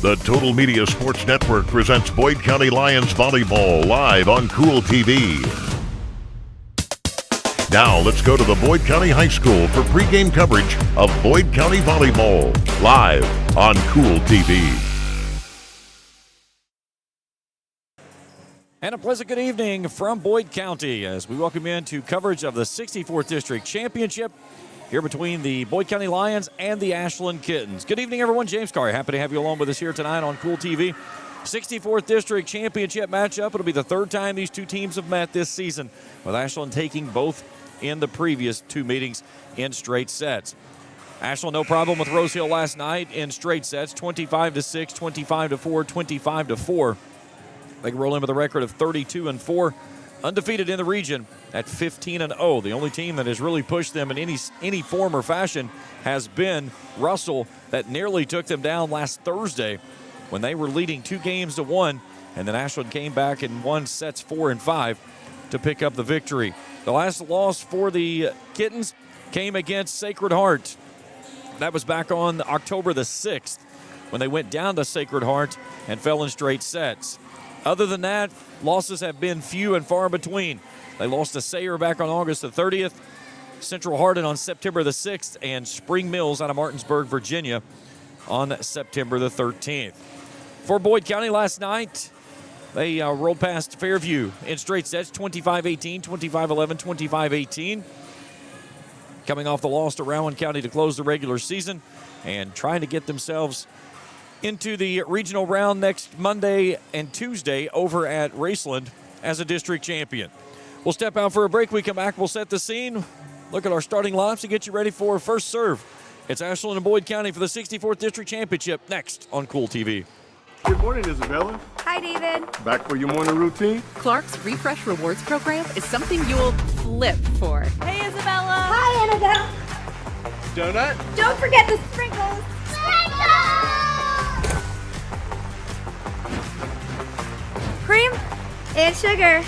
The Total Media Sports Network presents Boyd County Lions Volleyball live on Kool TV. Now let's go to the Boyd County High School for pregame coverage of Boyd County Volleyball live on Kool TV. And a pleasant good evening from Boyd County as we welcome you into coverage of the 64th District Championship here between the Boyd County Lions and the Ashland Kittens. Good evening, everyone. James Carr, happy to have you along with us here tonight on Kool TV. 64th District Championship matchup. It'll be the third time these two teams have met this season, with Ashland taking both in the previous two meetings in straight sets. Ashland no problem with Rose Hill last night in straight sets, 25-6, 25-4, 25-4. They roll in with a record of 32-4, undefeated in the region at 15-0. The only team that has really pushed them in any form or fashion has been Russell, that nearly took them down last Thursday when they were leading 2-1, and then Ashland came back and won sets 4 and 5 to pick up the victory. The last loss for the Kittens came against Sacred Heart. That was back on October the 6th when they went down to Sacred Heart and fell in straight sets. Other than that, losses have been few and far between. They lost to Sayre back on August the 30th, Central Hardin on September the 6th, and Spring Mills out of Martinsburg, Virginia on September the 13th. For Boyd County last night, they rolled past Fairview in straight sets, 25-18, 25-11, 25-18. Coming off the loss to Rowan County to close the regular season and trying to get themselves into the regional round next Monday and Tuesday over at Raceland as a district champion. We'll step out for a break. We come back, we'll set the scene, look at our starting lineups to get you ready for first serve. It's Ashland and Boyd County for the 64th District Championship next on Kool TV. Good morning, Isabella. Hi, David. Back for your morning routine? Clark's Refresh Rewards program is something you'll flip for. Hey, Isabella. Hi, Annabelle. Donut? Don't forget the sprinkles. Cream and sugar.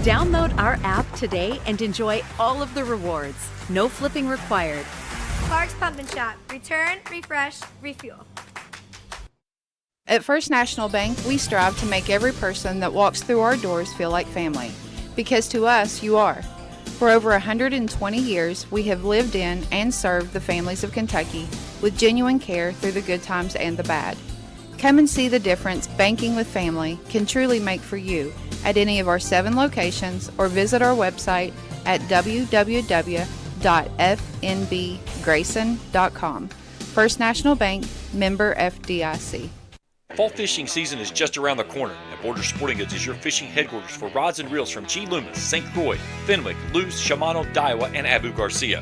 Download our app today and enjoy all of the rewards. No flipping required. Clark's Pump and Shop. Return, refresh, refuel. At First National Bank, we strive to make every person that walks through our doors feel like family. Because to us, you are. For over 120 years, we have lived in and served the families of Kentucky with genuine care through the good times and the bad. Come and see the difference banking with family can truly make for you at any of our 7 locations, or visit our website at www.fnbgrayson.com. First National Bank, member FDIC. Fall fishing season is just around the corner, and Borders Sporting Goods is your fishing headquarters for rods and reels from G. Loomis, St. Croix, Fenwick, Luce, Shimano, Daiwa, and Abu Garcia.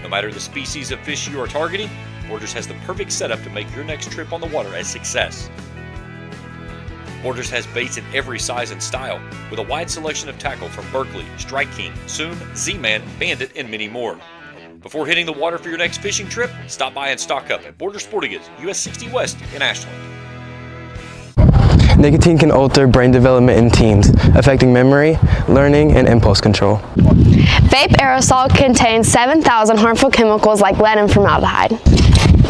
No matter the species of fish you are targeting, Borders has the perfect setup to make your next trip on the water a success. Borders has baits in every size and style, with a wide selection of tackle from Berkeley, Strike King, Soon, Z-Man, Bandit, and many more. Before hitting the water for your next fishing trip, stop by and stock up at Borders Sporting Goods, US 60 West in Ashland. Nicotine can alter brain development in teens, affecting memory, learning, and impulse control. Vape aerosol contains 7,000 harmful chemicals like lead and formaldehyde.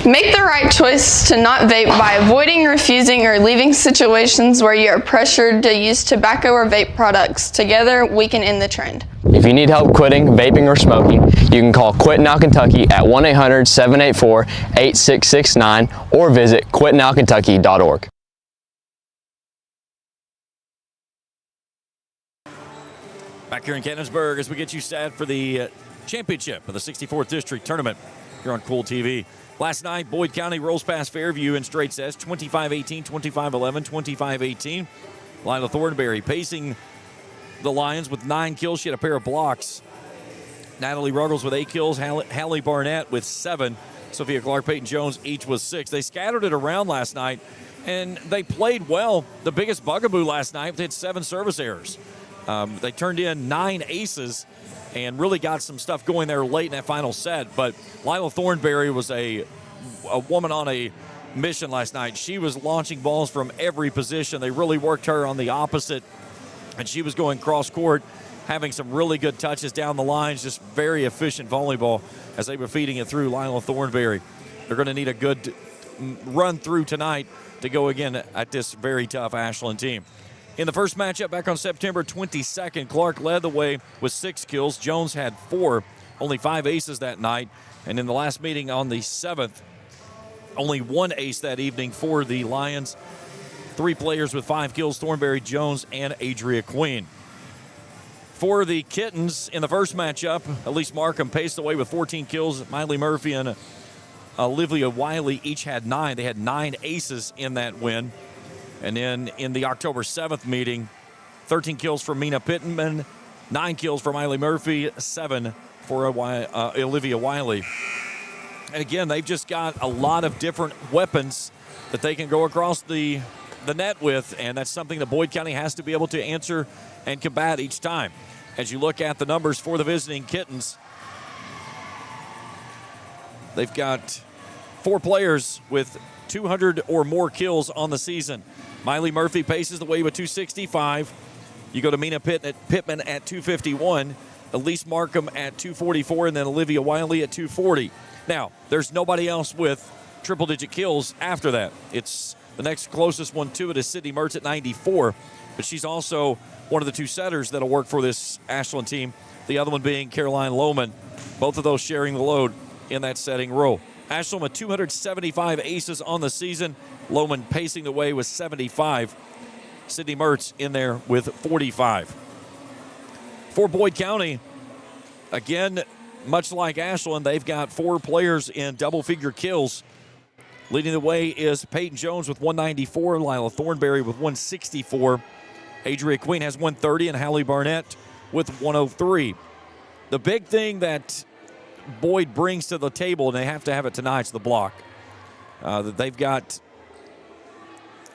Make the right choice to not vape by avoiding, refusing, or leaving situations where you are pressured to use tobacco or vape products. Together, we can end the trend. If you need help quitting vaping or smoking, you can call Quit Now Kentucky at 1-800-784-8669 or visit quitnowkentucky.org. Back here in Cannonsburg as we get you set for the championship of the 64th District Tournament here on Kool TV. Last night, Boyd County rolls past Fairview in straight sets, 25-18, 25-11, 25-18. Lila Thornberry pacing the Lions with 9 kills. She had a pair of blocks. Natalie Ruggles with 8 kills. Hallie Barnett with 7. Sophia Clark, Peyton Jones, each with 6. They scattered it around last night, and they played well. The biggest bugaboo last night, they had 7 service errors. They turned in 9 aces and really got some stuff going there late in that final set. But Lila Thornberry was a woman on a mission last night. She was launching balls from every position. They really worked her on the opposite, and she was going cross court, having some really good touches down the lines, just very efficient volleyball as they were feeding it through Lila Thornberry. They're going to need a good run through tonight to go again at this very tough Ashland team. In the first matchup back on September 22nd, Clark led the way with 6 kills. Jones had 4, only 5 aces that night. And in the last meeting on the 7th, only 1 ace that evening for the Lions. 3 players with 5 kills, Thornberry, Jones, and Adria Queen. For the Kittens in the first matchup, Elise Markham paced away with 14 kills. Miley Murphy and Olivia Wiley each had 9. They had 9 aces in that win. And then in the October 7th meeting, 13 kills for Mina Pittman, 9 kills for Miley Murphy, 7 for Olivia Wiley. And again, they've just got a lot of different weapons that they can go across the net with, and that's something that Boyd County has to be able to answer and combat each time. As you look at the numbers for the visiting Kittens, they've got 4 players with 200 or more kills on the season. Miley Murphy paces the way with 265. You go to Mina Pittman at 251, Elise Markham at 244, and then Olivia Wiley at 240. Now, there's nobody else with triple-digit kills after that. It's the next closest one to it is Sydney Mertz at 94, but she's also one of the 2 setters that'll work for this Ashland team, the other one being Caroline Lohman, both of those sharing the load in that setting role. Ashland with 275 aces on the season. Lohman pacing the way with 75. Sydney Mertz in there with 45. For Boyd County, again, much like Ashland, they've got 4 players in double-figure kills. Leading the way is Peyton Jones with 194, Lila Thornberry with 164. Adria Queen has 130, and Hallie Barnett with 103. The big thing that Boyd brings to the table, and they have to have it tonight, is the block. They've got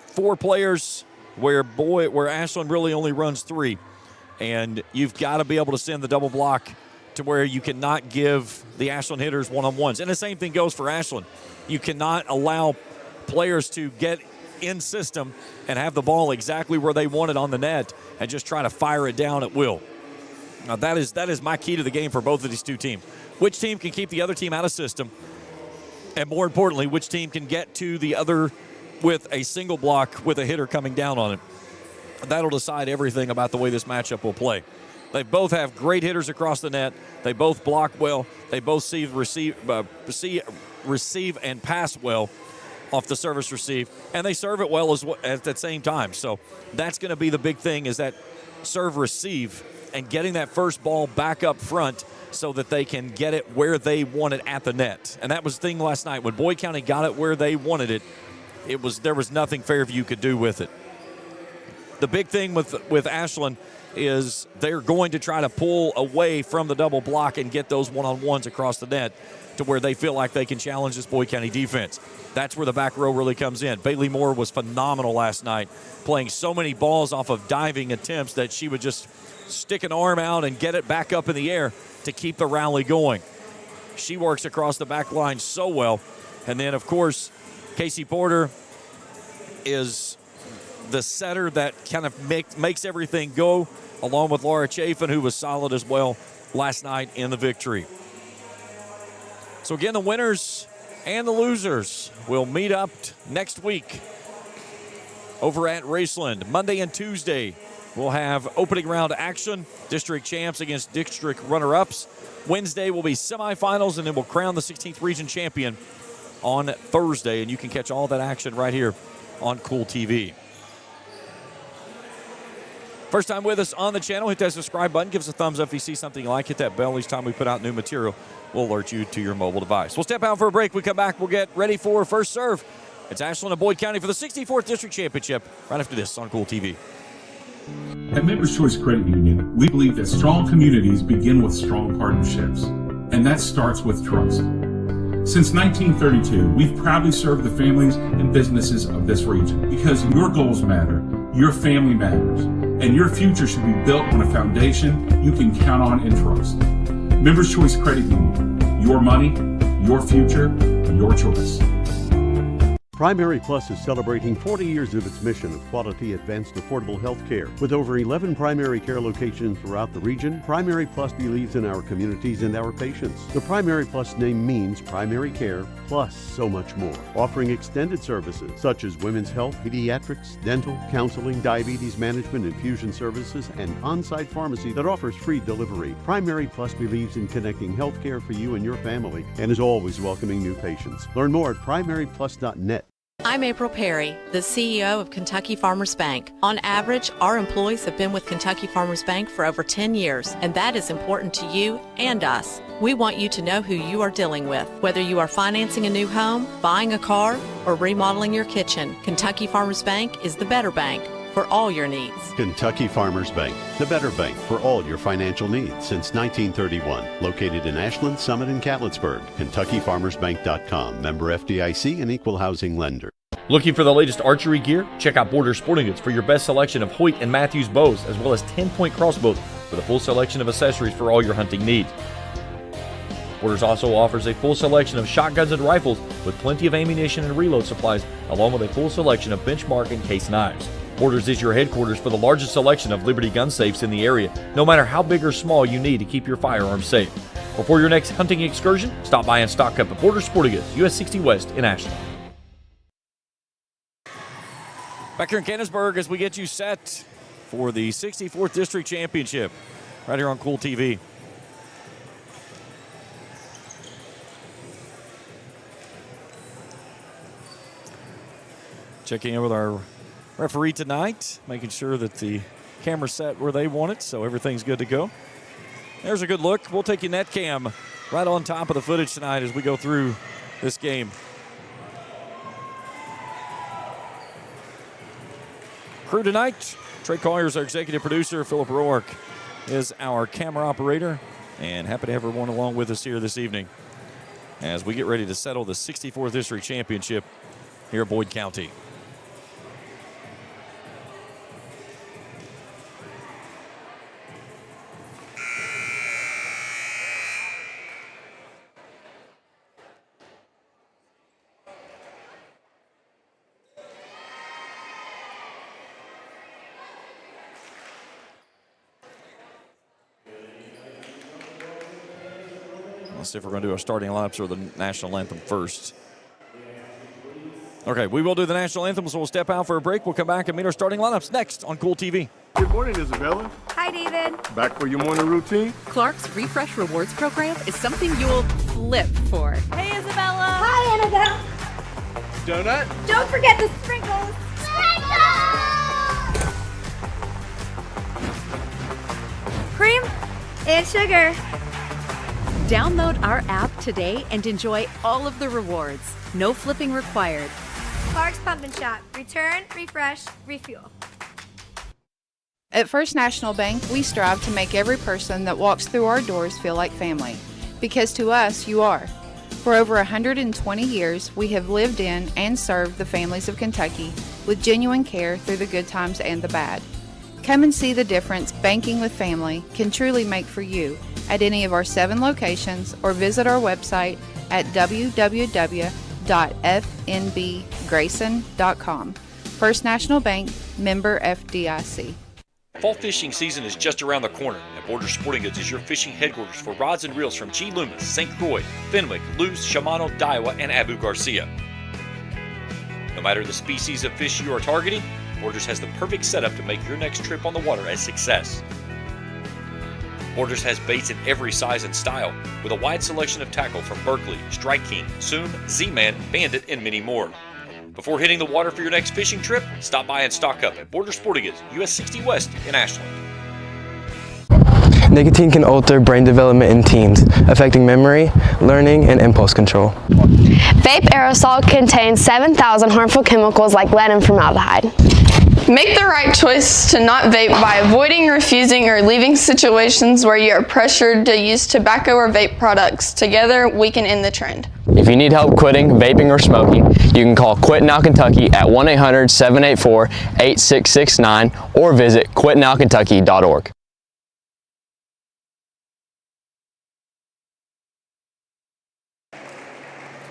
4 players where Ashland really only runs 3. And you've got to be able to send the double block to where you cannot give the Ashland hitters one-on-ones. And the same thing goes for Ashland. You cannot allow players to get in system and have the ball exactly where they want it on the net and just try to fire it down at will. Now, that is my key to the game for both of these 2 teams. Which team can keep the other team out of system? And more importantly, which team can get to the other with a single block with a hitter coming down on it? That'll decide everything about the way this matchup will play. They both have great hitters across the net. They both block well. They both receive and pass well off the service receive, and they serve it well at the same time. So that's going to be the big thing, is that serve receive and getting that first ball back up front so that they can get it where they want it at the net. And that was the thing last night. When Boyd County got it where they wanted it, there was nothing Fairview could do with it. The big thing with Ashland is they're going to try to pull away from the double block and get those one-on-ones across the net to where they feel like they can challenge this Boyd County defense. That's where the back row really comes in. Bailey Moore was phenomenal last night, playing so many balls off of diving attempts that she would just stick an arm out and get it back up in the air to keep the rally going. She works across the back line so well. And then, of course, Casey Porter is the setter that kind of makes everything go, along with Laura Chafin, who was solid as well last night in the victory. So again, the winners and the losers will meet up next week over at Raceland. Monday and Tuesday, we'll have opening round action, district champs against district runner-ups. Wednesday will be semifinals, and then we'll crown the 16th region champion on Thursday. And you can catch all that action right here on Kool TV. First time with us on the channel, hit that subscribe button. Give us a thumbs up if you see something you like. Hit that bell each time we put out new material. We'll alert you to your mobile device. We'll step out for a break. We come back, we'll get ready for first serve. It's Ashland and Boyd County for the 64th District Championship right after this on Kool TV. At Members Choice Credit Union, we believe that strong communities begin with strong partnerships, and that starts with trust. Since 1932, we've proudly served the families and businesses of this region because your goals matter, your family matters, and your future should be built on a foundation you can count on and trust. Members Choice Credit Union, your money, your future, your choice. Primary Plus is celebrating 40 years of its mission of quality, advanced, affordable health care. With over 11 primary care locations throughout the region, Primary Plus believes in our communities and our patients. The Primary Plus name means primary care plus so much more, offering extended services such as women's health, pediatrics, dental, counseling, diabetes management, infusion services, and on-site pharmacy that offers free delivery. Primary Plus believes in connecting health care for you and your family and is always welcoming new patients. Learn more at primaryplus.net. I'm April Perry, the CEO of Kentucky Farmers Bank. On average, our employees have been with Kentucky Farmers Bank for over 10 years, and that is important to you and us. We want you to know who you are dealing with. Whether you are financing a new home, buying a car, or remodeling your kitchen, Kentucky Farmers Bank is the better bank for all your needs. Kentucky Farmers Bank, the better bank for all your financial needs since 1931. Located in Ashland, Summit, and Cannonsburg. KentuckyFarmersBank.com. Member FDIC and equal housing lender. Looking for the latest archery gear? Check out Borders Sporting Goods for your best selection of Hoyt and Matthews bows, as well as 10-point crossbows with a full selection of accessories for all your hunting needs. Borders also offers a full selection of shotguns and rifles with plenty of ammunition and reload supplies, along with a full selection of benchmark and case knives. Borders is your headquarters for the largest selection of Liberty gun safes in the area, no matter how big or small you need to keep your firearms safe. Before your next hunting excursion, stop by and stock up at Borders Sporting Goods, US 60 West in Ashland. Back here in Cannonsburg as we get you set for the 64th District Championship right here on Kool TV. Checking in with our referee tonight, making sure that the camera's set where they want it, so everything's good to go. There's a good look. We'll take you net cam right on top of the footage tonight as we go through this game. Crew tonight, Trey Collier's our executive producer, Philip Roark is our camera operator, and happy to have everyone along with us here this evening as we get ready to settle the 64th District Championship here at Boyd County. Let's see if we're going to do our starting lineups or the national anthem first. Okay, we will do the national anthem, so we'll step out for a break. We'll come back and meet our starting lineups next on Kool TV. Good morning, Isabella. Hi, David. Back for your morning routine? Clark's Refresh Rewards program is something you'll flip for. Hey, Isabella. Hi, Annabelle. Donut? Don't forget the sprinkles. Cream and sugar. Download our app today and enjoy all of the rewards. No flipping required. Clark's Pump and Shop. Return, refresh, refuel. At First National Bank, we strive to make every person that walks through our doors feel like family. Because to us, you are. For over 120 years, we have lived in and served the families of Kentucky with genuine care through the good times and the bad. Come and see the difference banking with family can truly make for you at any of our 7 locations or visit our website at www.fnbgrayson.com. First National Bank, member FDIC. Fall fishing season is just around the corner, and Borders Sporting Goods is your fishing headquarters for rods and reels from G. Loomis, St. Croix, Fenwick, Luce, Shimano, Daiwa, and Abu Garcia. No matter the species of fish you are targeting, Borders has the perfect setup to make your next trip on the water a success. Borders has baits in every size and style, with a wide selection of tackle from Berkeley, Strike King, Soon, Z-Man, Bandit, and many more. Before hitting the water for your next fishing trip, stop by and stock up at Borders Sporting Goods, US 60 West in Ashland. Nicotine can alter brain development in teens, affecting memory, learning, and impulse control. Vape aerosol contains 7,000 harmful chemicals like lead and formaldehyde. Make the right choice to not vape by avoiding, refusing, or leaving situations where you are pressured to use tobacco or vape products. Together, we can end the trend. If you need help quitting vaping or smoking, you can call Quit Now Kentucky at 1-800-784-8669 or visit quitnowkentucky.org.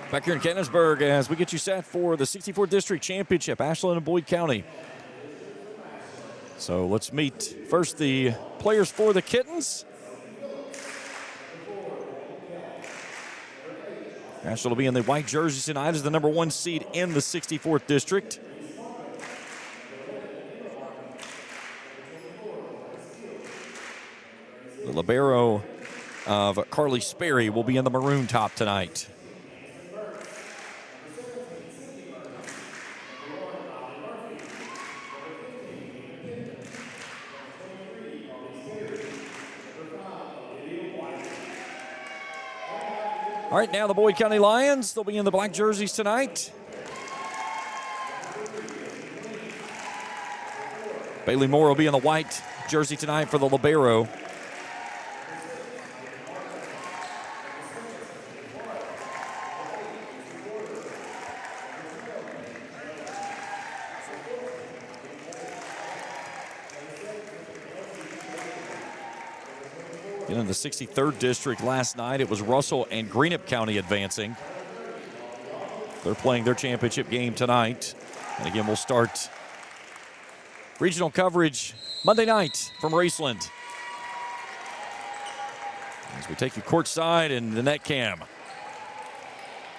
Back here in Cannonsburg as we get you set for the 64th District Championship, Ashland and Boyd County. So let's meet first the players for the Kittens. Ashland will be in the white jerseys tonight as the number 1 seed in the 64th District. The libero of Carly Sperry will be in the maroon top tonight. All right, now the Boyd County Lions. They'll be in the black jerseys tonight. Bailey Moore will be in the white jersey tonight for the libero. In the 63rd District last night, it was Russell and Greenup County advancing. They're playing their championship game tonight. And again, we'll start regional coverage Monday night from Raceland. As we take you courtside and the net cam.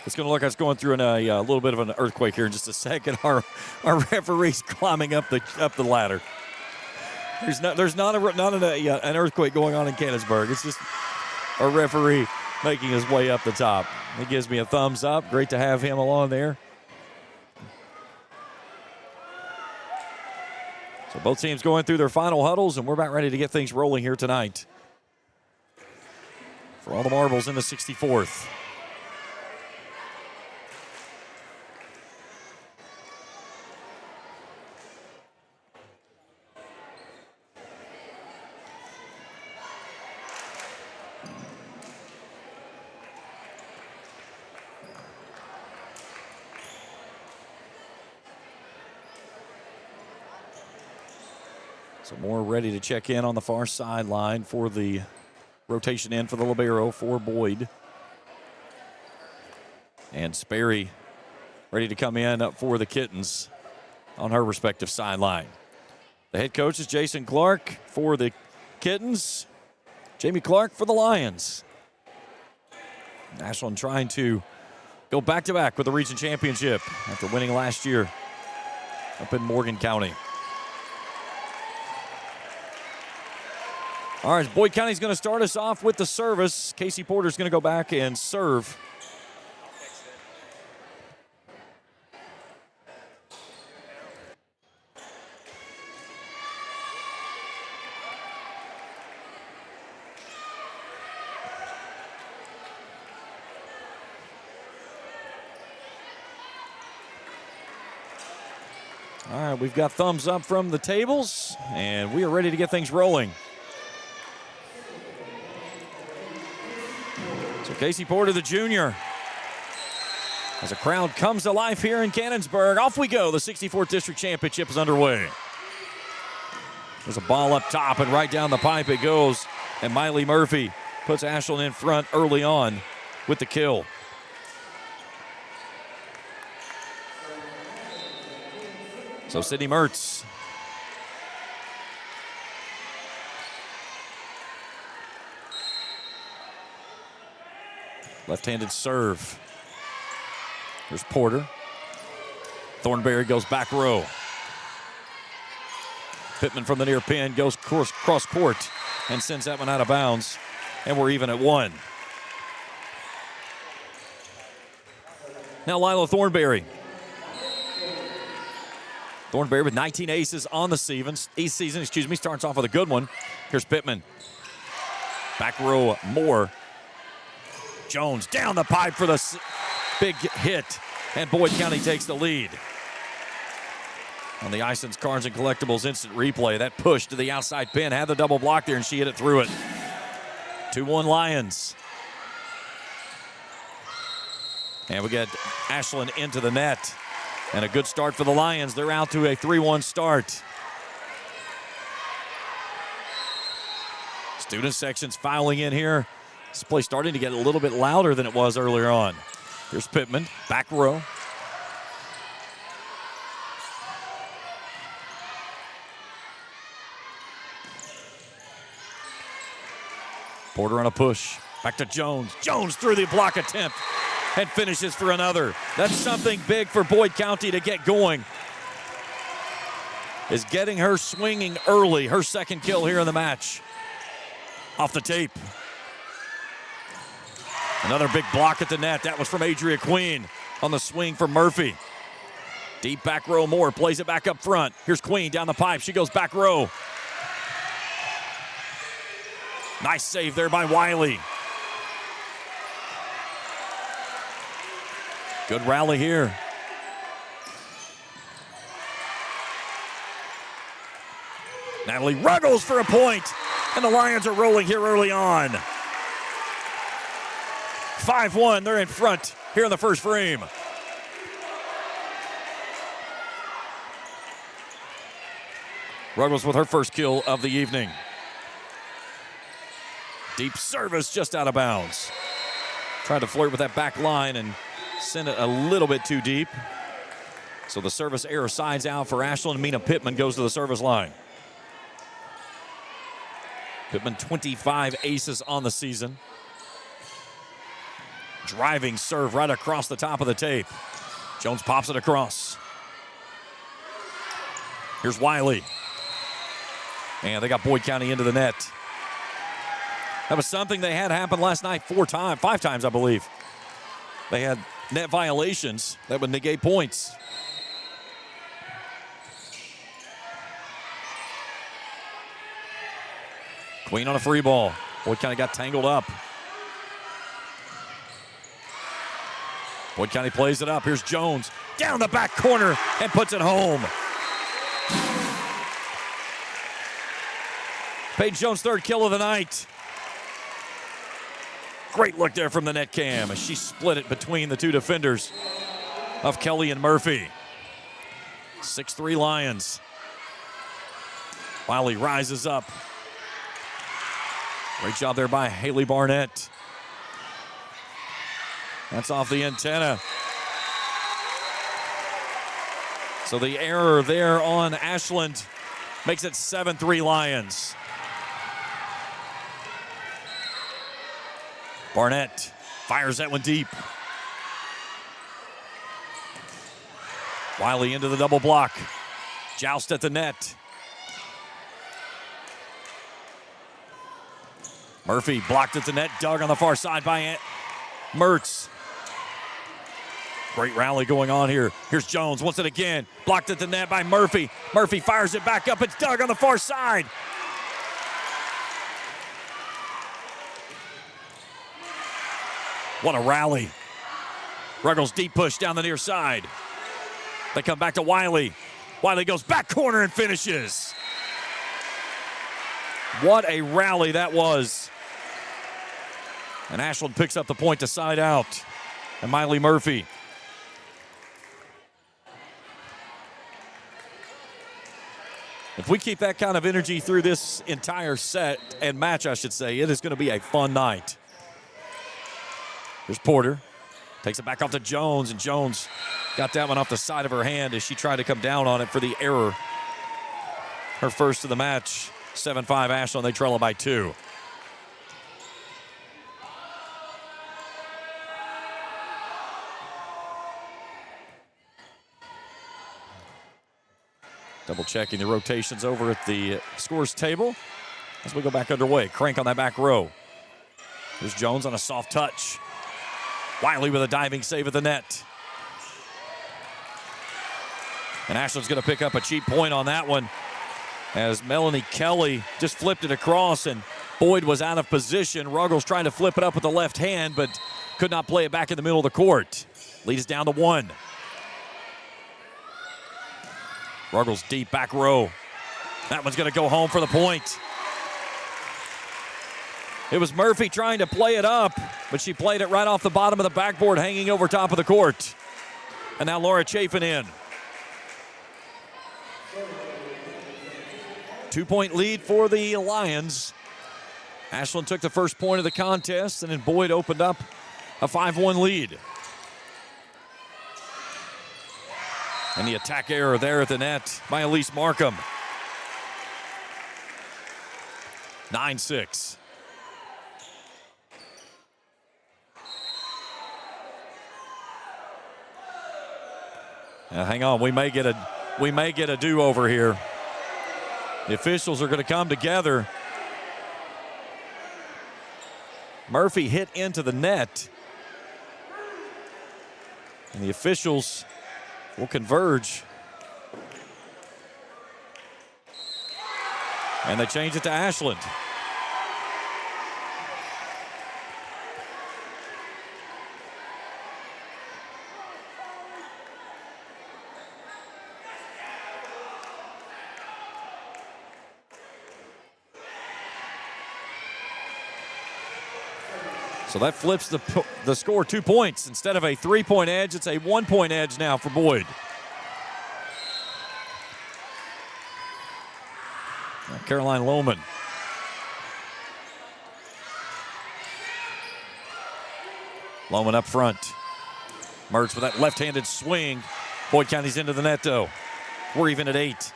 It's going to look like it's going through a little bit of an earthquake here in just a second. Our referee's climbing up the ladder. There's not an earthquake going on in Cannonsburg. It's just a referee making his way up the top. He gives me a thumbs up. Great to have him along there. So both teams going through their final huddles, and we're about ready to get things rolling here tonight. For all the marbles in the 64th. So Moore ready to check in on the far sideline for the rotation in for the libero for Boyd. And Sperry ready to come in up for the Kittens on her respective sideline. The head coach is Jason Clark for the Kittens. Jamie Clark for the Lions. Ashland trying to go back-to-back with the region championship after winning last year up in Morgan County. All right, Boyd County's going to start us off with the service. Casey Porter's going to go back and serve. All right, we've got thumbs up from the tables, and we are ready to get things rolling. So Casey Porter, the junior, as a crowd comes to life here in Cannonsburg. Off we go. The 64th District Championship is underway. There's a ball up top, and right down the pipe it goes. And Miley Murphy puts Ashland in front early on with the kill. So Sydney Mertz. Left-handed serve. Here's Porter. Thornberry goes back row. Pittman from the near pin goes cross court and sends that one out of bounds. And we're even at 1. Now Lila Thornberry. Thornberry with 19 aces on the season, starts off with a good one. Here's Pittman. Back row, Moore. Jones down the pipe for the big hit, and Boyd County takes the lead. On the Ison's Cards and Collectibles instant replay, that push to the outside pin, had the double block there, and she hit it through it. 2-1 Lions. And we get Ashland into the net. And a good start for the Lions. They're out to a 3-1 start. Student section's fouling in here. This play starting to get a little bit louder than it was earlier on. Here's Pittman, back row. Porter on a push. Back to Jones. Jones through the block attempt and finishes for another. That's something big for Boyd County to get going. Is getting her swinging early. Her second kill here in the match. Off the tape. Another big block at the net. That was from Adria Queen on the swing for Murphy. Deep back row Moore plays it back up front. Here's Queen down the pipe. She goes back row. Nice save there by Wiley. Good rally here. Natalie Ruggles for a point, and the Lions are rolling here early on. 5-1, they're in front here in the first frame. Ruggles with her first kill of the evening. Deep service just out of bounds. Tried to flirt with that back line and sent it a little bit too deep. So the service error sides out for Ashland. Mina Pittman goes to the service line. Pittman 25 aces on the season. Driving serve right across the top of the tape. Jones pops it across. Here's Wiley. And they got Boyd County into the net. That was something they had happen last night 5 times, I believe. They had net violations that would negate points. Queen on a free ball. Boyd County got tangled up. Boyd County plays it up. Here's Jones down the back corner and puts it home. Paige Jones' third kill of the night. Great look there from the net cam as she split it between the two defenders of Kelly and Murphy. 6-3 Lions. Wiley rises up. Great job there by Haley Barnett. That's off the antenna. So the error there on Ashland makes it 7-3 Lions. Barnett fires that one deep. Wiley into the double block. Joust at the net. Murphy blocked at the net. Dug on the far side by Mertz. Great rally going on here. Here's Jones, wants it again. Blocked at the net by Murphy. Murphy fires it back up. It's Dug on the far side. What a rally. Ruggles deep push down the near side. They come back to Wiley. Wiley goes back corner and finishes. What a rally that was. And Ashland picks up the point to side out. And Miley Murphy. If we keep that kind of energy through this entire set and match, I should say, it is going to be a fun night. Here's Porter. Takes it back off to Jones, and Jones got that one off the side of her hand as she tried to come down on it for the error. Her first of the match. 7-5 Ashland. They trail it by 2. Double checking the rotations over at the scores table as we go back underway. Crank on that back row. Here's Jones on a soft touch. Wiley with a diving save at the net. And Ashland's going to pick up a cheap point on that one as Melanie Kelly just flipped it across and Boyd was out of position. Ruggles trying to flip it up with the left hand but could not play it back in the middle of the court. Lead is down to 1. Ruggles deep back row. That one's going to go home for the point. It was Murphy trying to play it up, but she played it right off the bottom of the backboard, hanging over top of the court. And now Laura Chafin in. 2-point lead for the Lions. Ashland took the first point of the contest, and then Boyd opened up a 5-1 lead. And the attack error there at the net by Elise Markham. 9-6. Now, hang on, we may get a do-over here. The officials are going to come together. Murphy hit into the net. And the officials will converge. And they change it to Ashland. So that flips the score 2 points. Instead of a 3-point edge, it's a 1-point edge now for Boyd. Now Caroline Lohman. Lohman up front. Mertz with that left-handed swing. Boyd County's into the net, though. We're even at 8.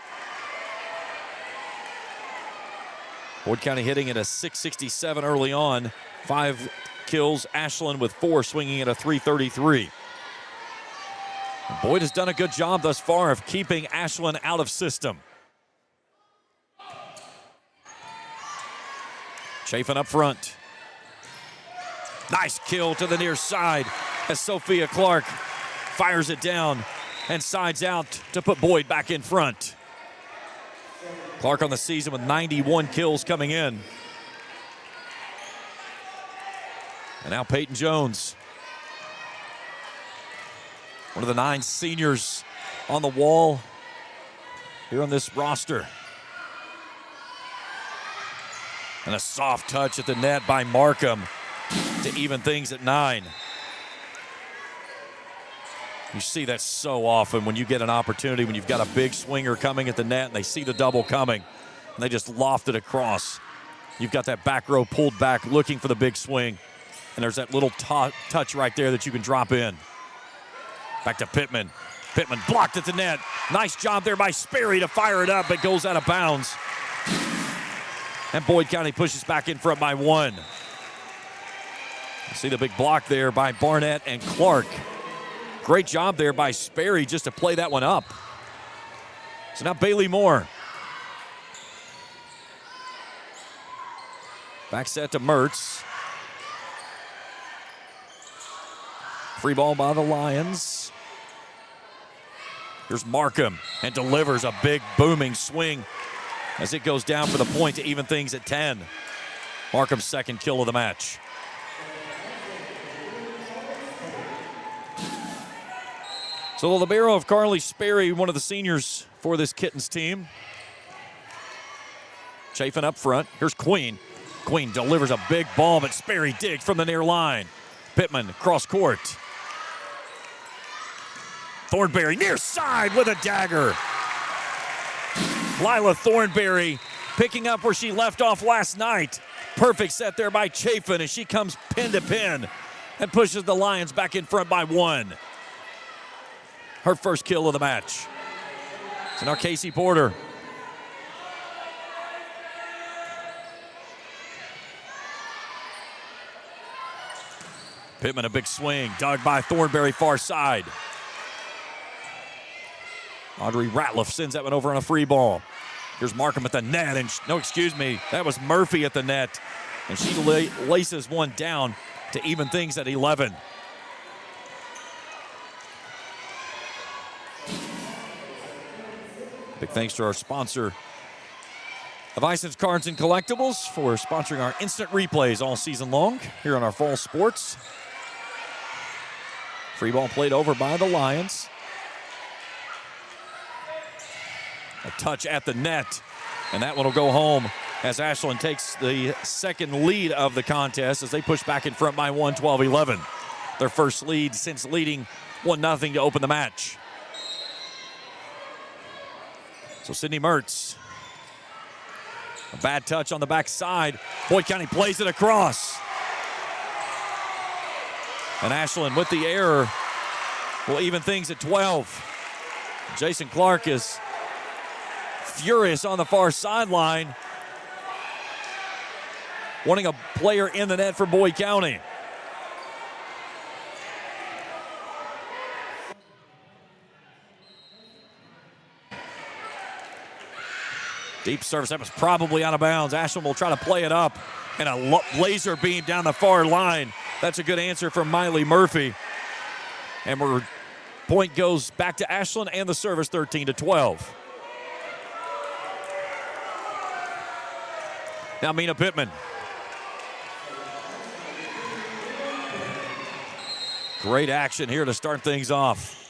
Boyd County hitting at a .667 early on. 5 kills. Ashland with 4, swinging at a .333. Boyd has done a good job thus far of keeping Ashland out of system. Chafin up front. Nice kill to the near side as Sophia Clark fires it down and sides out to put Boyd back in front. Clark on the season with 91 kills coming in. And now Peyton Jones, one of the 9 seniors on the wall here on this roster. And a soft touch at the net by Markham to even things at 9. You see that so often when you get an opportunity, when you've got a big swinger coming at the net and they see the double coming and they just loft it across. You've got that back row pulled back looking for the big swing. And there's that little touch right there that you can drop in. Back to Pittman. Pittman blocked at the net. Nice job there by Sperry to fire it up. It goes out of bounds. And Boyd County pushes back in front by 1. You see the big block there by Barnett and Clark. Great job there by Sperry just to play that one up. So now Bailey Moore. Back set to Mertz. Free ball by the Lions. Here's Markham and delivers a big booming swing as it goes down for the point to even things at 10. Markham's second kill of the match. So the libero of Carly Sperry, one of the seniors for this Kittens team. Chafin up front. Here's Queen. Queen delivers a big ball, but Sperry digs from the near line. Pittman cross court. Thornberry near side with a dagger. Lila Thornberry picking up where she left off last night. Perfect set there by Chafin as she comes pin to pin and pushes the Lions back in front by 1. Her first kill of the match. So now Casey Porter. Pittman a big swing, dug by Thornberry far side. Audrey Ratliff sends that one over on a free ball. Here's Markham at the net, and that was Murphy at the net. And she laces one down to even things at 11. Big thanks to our sponsor of Ison's Cards and Collectibles for sponsoring our instant replays all season long here on our fall sports. Free ball played over by the Lions. A touch at the net, and that one will go home as Ashland takes the second lead of the contest as they push back in front by 1, 12-11. Their first lead since leading 1-0 to open the match. So Sydney Mertz, a bad touch on the backside. Boyd County plays it across. And Ashland with the error will even things at 12. Jason Clark is furious on the far sideline, wanting a player in the net for Boyd County. Deep service, that was probably out of bounds. Ashland will try to play it up, and a laser beam down the far line. That's a good answer from Miley Murphy. And point goes back to Ashland and the service 13-12. Now Mina Pittman. Great action here to start things off.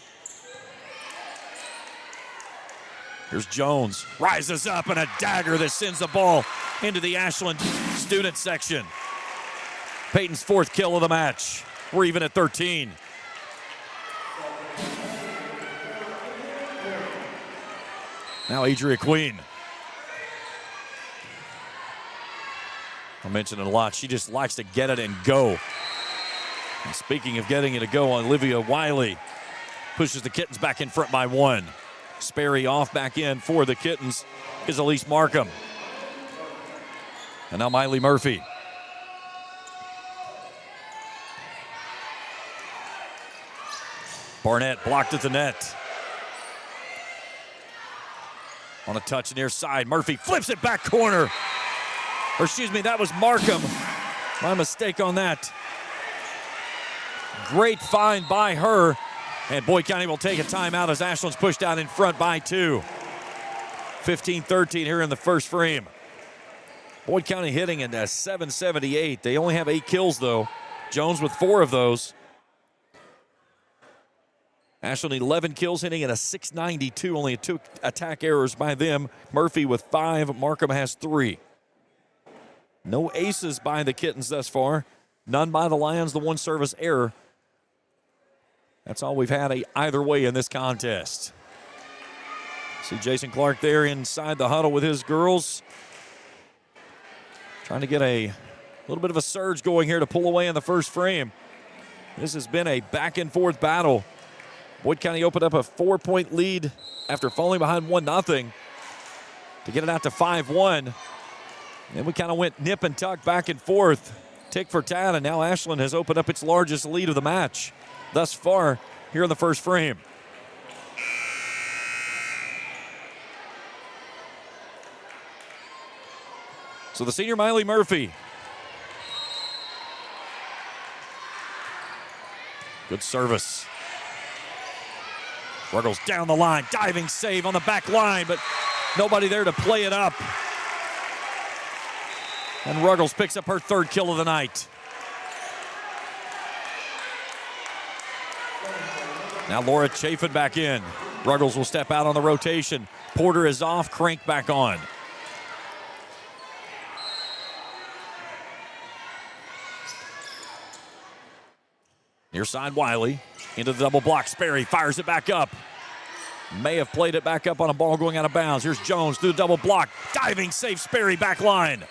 Here's Jones, rises up, and a dagger that sends the ball into the Ashland student section. Peyton's 4th kill of the match. We're even at 13. Now Adria Queen. I mentioned it a lot. She just likes to get it and go. And speaking of getting it to go, Olivia Wiley pushes the Kittens back in front by 1. Sperry off back in for the Kittens is Elise Markham. And now Miley Murphy. Barnett blocked at the net. On a touch near side, Murphy flips it back corner. Or excuse me, that was Markham. My mistake on that. Great find by her. And Boyd County will take a timeout as Ashland's pushed out in front by 2. 15-13 here in the first frame. Boyd County hitting at a 778. They only have 8 kills, though. Jones with 4 of those. Ashland 11 kills, hitting at a 692. Only 2 attack errors by them. Murphy with 5. Markham has 3. No aces by the Kittens thus far. None by the Lions. The 1 service error. That's all we've had either way in this contest. See Jason Clark there inside the huddle with his girls. Trying to get a little bit of a surge going here to pull away in the first frame. This has been a back and forth battle. Boyd County opened up a 4-point lead after falling behind 1-0 to get it out to 5-1. Then we kind of went nip and tuck back and forth, tick for tat, and now Ashland has opened up its largest lead of the match thus far here in the first frame. So the senior Miley Murphy. Good service. Ruggles down the line, diving save on the back line, but nobody there to play it up. And Ruggles picks up her 3rd kill of the night. Now Laura Chafin back in. Ruggles will step out on the rotation. Porter is off, Crank back on. Near side Wiley. Into the double block. Sperry fires it back up. May have played it back up on a ball going out of bounds. Here's Jones through the double block. Diving save, Sperry back line.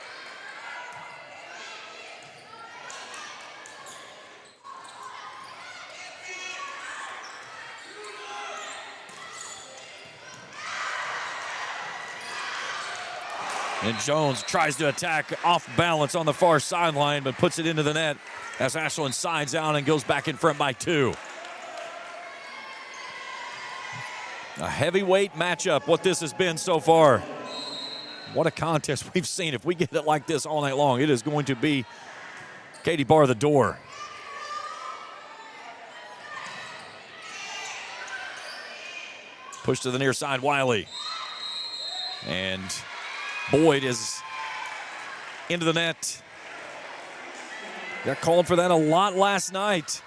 And Jones tries to attack off balance on the far sideline, but puts it into the net as Ashland sides out and goes back in front by 2. A heavyweight matchup, what this has been so far. What a contest we've seen. If we get it like this all night long, it is going to be Katie bar the door. Push to the near side, Wiley. And Boyd is into the net. Got called for that a lot last night.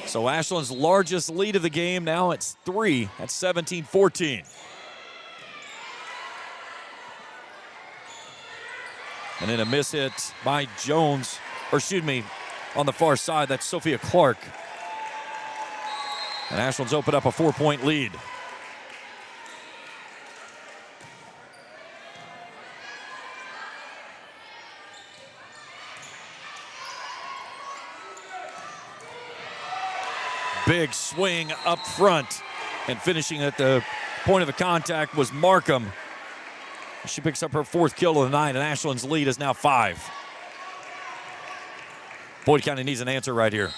So Ashland's largest lead of the game, now it's 3 at 17-14. And then a miss hit by Jones, or excuse me, on the far side, that's Sophia Clark. And Ashland's opened up a 4-point lead. Big swing up front And finishing at the point of the contact was Markham. She picks up her 4th kill of the night, and Ashland's lead is now 5. Boyd County needs an answer right here.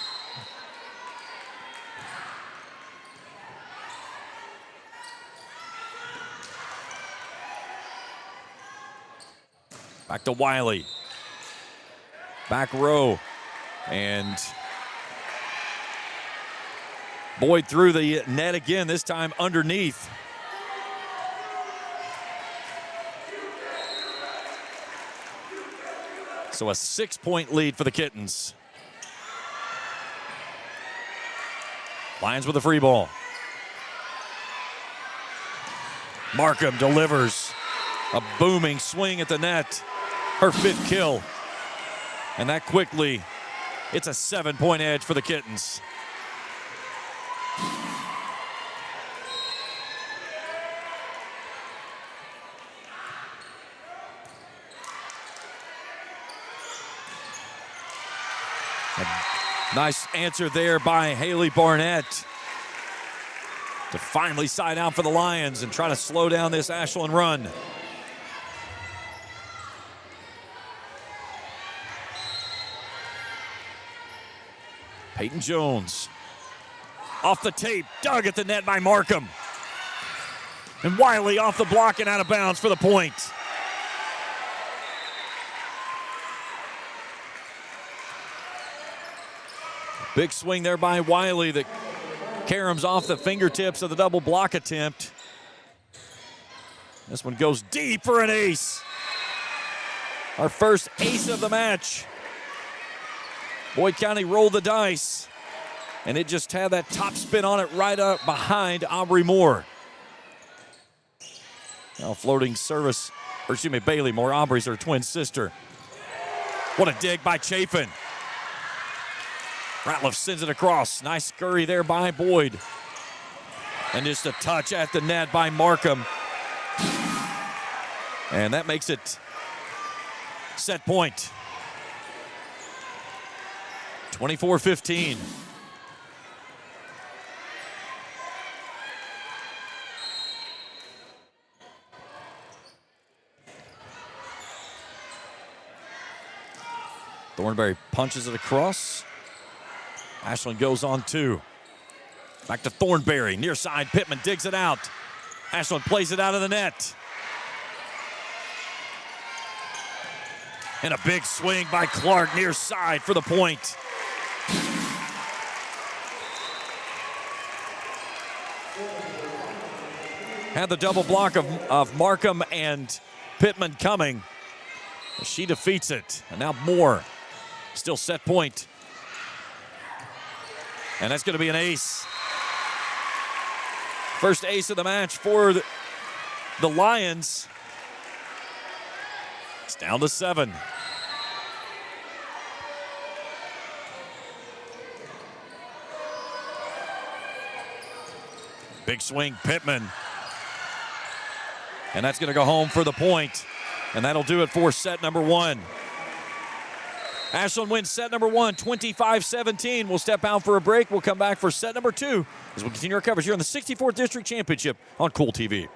Back to Wiley. Back row. And Boyd through the net again, this time underneath. So a 6-point lead for the Kittens. Lions with a free ball. Markham delivers a booming swing at the net. Her 5th kill. And that quickly, it's a 7-point edge for the Kittens. A nice answer there by Haley Barnett to finally side out for the Lions and try to slow down this Ashland run. Peyton Jones off the tape, dug at the net by Markham. And Wiley off the block and out of bounds for the point. Big swing there by Wiley that caroms off the fingertips of the double block attempt. This one goes deep for an ace. Our first ace of the match. Boyd County rolled the dice, and it just had that top spin on it right up behind Aubrey Moore. Now floating service, or excuse me, Bailey Moore. Aubrey's her twin sister. What a dig by Chafin. Ratliff sends it across. Nice scurry there by Boyd. And just a touch at the net by Markham. And that makes it set point. 24-15. Thornberry punches it across. Ashland goes on 2. Back to Thornberry. Near side, Pittman digs it out. Ashland plays it out of the net. And a big swing by Clark near side for the point. Had the double block of Markham and Pittman coming. She defeats it. And now Moore still set point. And that's going to be an ace. First ace of the match for the Lions. It's down to 7. Big swing, Pittman. And that's going to go home for the point. And that'll do it for set number 1. Ashland wins set number 1, 25-17. We'll step out for a break. We'll come back for set number 2 as we continue our coverage here on the 64th District Championship on Kool TV.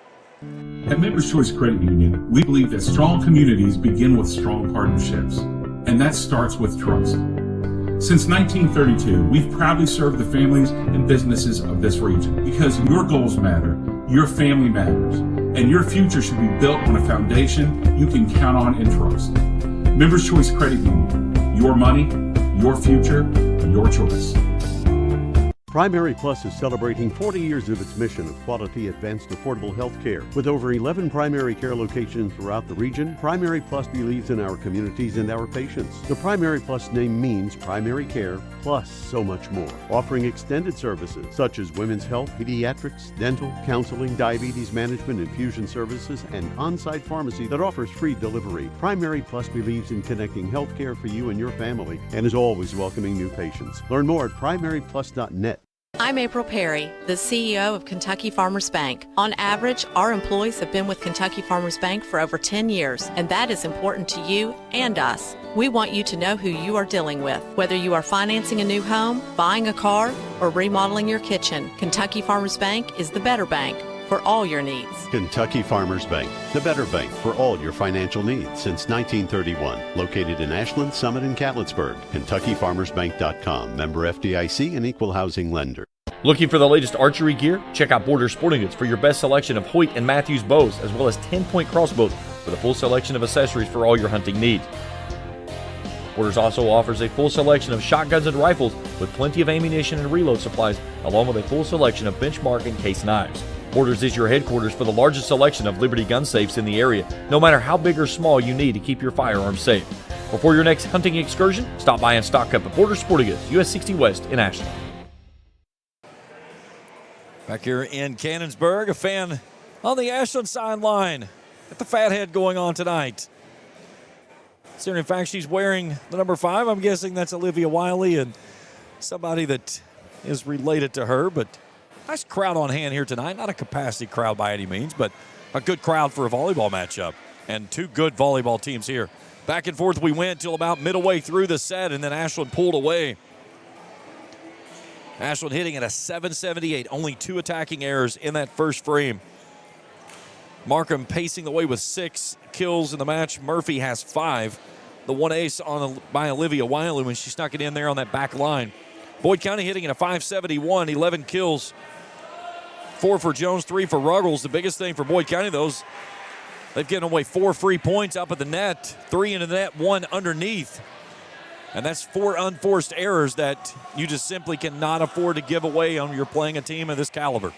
At Members Choice Credit Union, we believe that strong communities begin with strong partnerships, and that starts with trust. Since 1932, we've proudly served the families and businesses of this region because your goals matter, your family matters, and your future should be built on a foundation you can count on and trust. Members Choice Credit Union. Your money, your future, your choice. Primary Plus is celebrating 40 years of its mission of quality, advanced, affordable health care. With over 11 primary care locations throughout the region, Primary Plus believes in our communities and our patients. The Primary Plus name means primary care plus so much more, offering extended services such as women's health, pediatrics, dental, counseling, diabetes management, infusion services, and on-site pharmacy that offers free delivery. Primary Plus believes in connecting health care for you and your family and is always welcoming new patients. Learn more at primaryplus.net. I'm April Perry, the CEO of Kentucky Farmers Bank. On average, our employees have been with Kentucky Farmers Bank for over 10 years, and that is important to you and us. We want you to know who you are dealing with. Whether you are financing a new home, buying a car, or remodeling your kitchen, Kentucky Farmers Bank is the better bank for all your needs. Kentucky Farmers Bank, the better bank for all your financial needs since 1931. Located in Ashland, Summit, and Cannonsburg. KentuckyFarmersBank.com. Member FDIC and Equal Housing Lender. Looking for the latest archery gear? Check out Borders Sporting Goods for your best selection of Hoyt and Matthews bows, as well as 10-point crossbows with a full selection of accessories for all your hunting needs. Borders also offers a full selection of shotguns and rifles with plenty of ammunition and reload supplies, along with a full selection of benchmark and case knives. Borders is your headquarters for the largest selection of Liberty gun safes in the area, no matter how big or small you need to keep your firearms safe. Before your next hunting excursion, stop by and stock up at Borders Sporting Goods, US 60 West in Ashland. Back here in Cannonsburg, a fan on the Ashland sideline. Got the fathead going on tonight. In fact, she's wearing the number 5. I'm guessing that's Olivia Wiley and somebody that is related to her. But nice crowd on hand here tonight. Not a capacity crowd by any means, but a good crowd for a volleyball matchup. And two good volleyball teams here. Back and forth we went till about midway through the set, and then Ashland pulled away. Ashland hitting at a 778. Only 2 attacking errors in that first frame. Markham pacing the way with 6 kills in the match. Murphy has 5. The 1 ace by Olivia Wiley when she snuck it in there on that back line. Boyd County hitting at a 571, 11 kills. 4 for Jones, 3 for Ruggles. The biggest thing for Boyd County, though, is they've given away 4 free points up at the net, 3 into the net, 1 underneath. And that's 4 unforced errors that you just simply cannot afford to give away when you're playing a team of this caliber.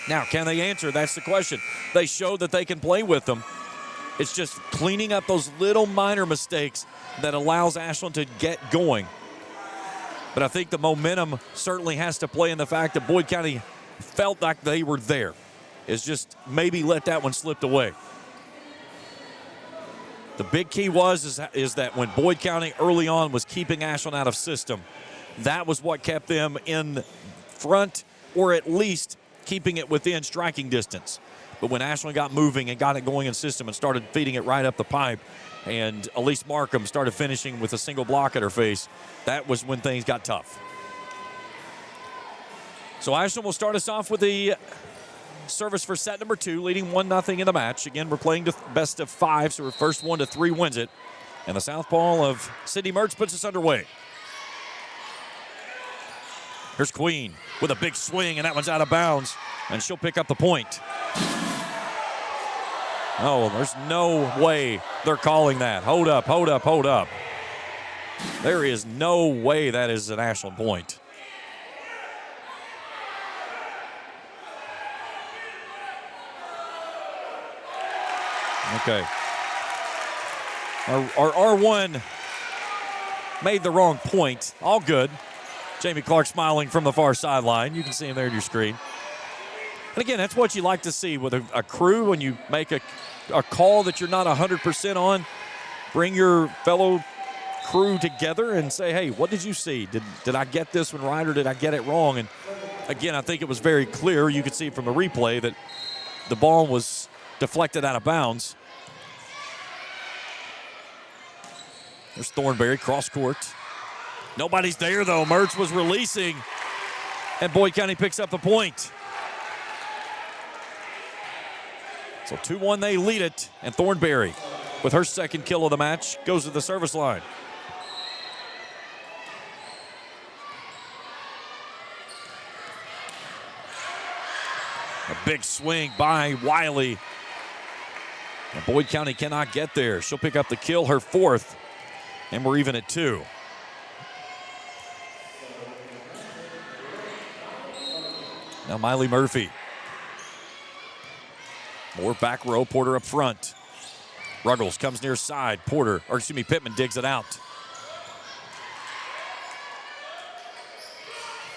Now, can they answer? That's the question. They showed that they can play with them. It's just cleaning up those little minor mistakes that allows Ashland to get going. But I think the momentum certainly has to play in the fact that Boyd County felt like they were there. It's just maybe let that one slip away. The big key is that when Boyd County early on was keeping Ashland out of system, that was what kept them in front, or at least keeping it within striking distance. But when Ashland got moving and got it going in system and started feeding it right up the pipe, and Elise Markham started finishing with a single block at her face, that was when things got tough. So Ashland will start us off with the service for set number 2, leading 1-0 in the match. Again, we're playing to best of 5, so our first 1 to 3 wins it. And the southpaw of Sydney Mertz puts us underway. Here's Queen with a big swing, and that one's out of bounds, and she'll pick up the point. Oh, there's no way they're calling that. Hold up, hold up, hold up. There is no way that is an Ashland point. Okay. Our R1 made the wrong point. All good. Jamie Clark smiling from the far sideline. You can see him there on your screen. And again, that's what you like to see with a crew when you make a call that you're not 100% on. Bring your fellow crew together and say, hey, what did you see? Did I get this one right or did I get it wrong? And again, I think it was very clear. You could see from the replay that the ball was deflected out of bounds. There's Thornberry, cross court. Nobody's there, though. Mertz was releasing, and Boyd County picks up the point. So 2-1, they lead it, and Thornberry, with her second kill of the match, goes to the service line. A big swing by Wiley. And Boyd County cannot get there. She'll pick up the kill, her 4th, and we're even at 2. Now Miley Murphy. More back row, Porter up front. Ruggles comes near side. Pittman digs it out.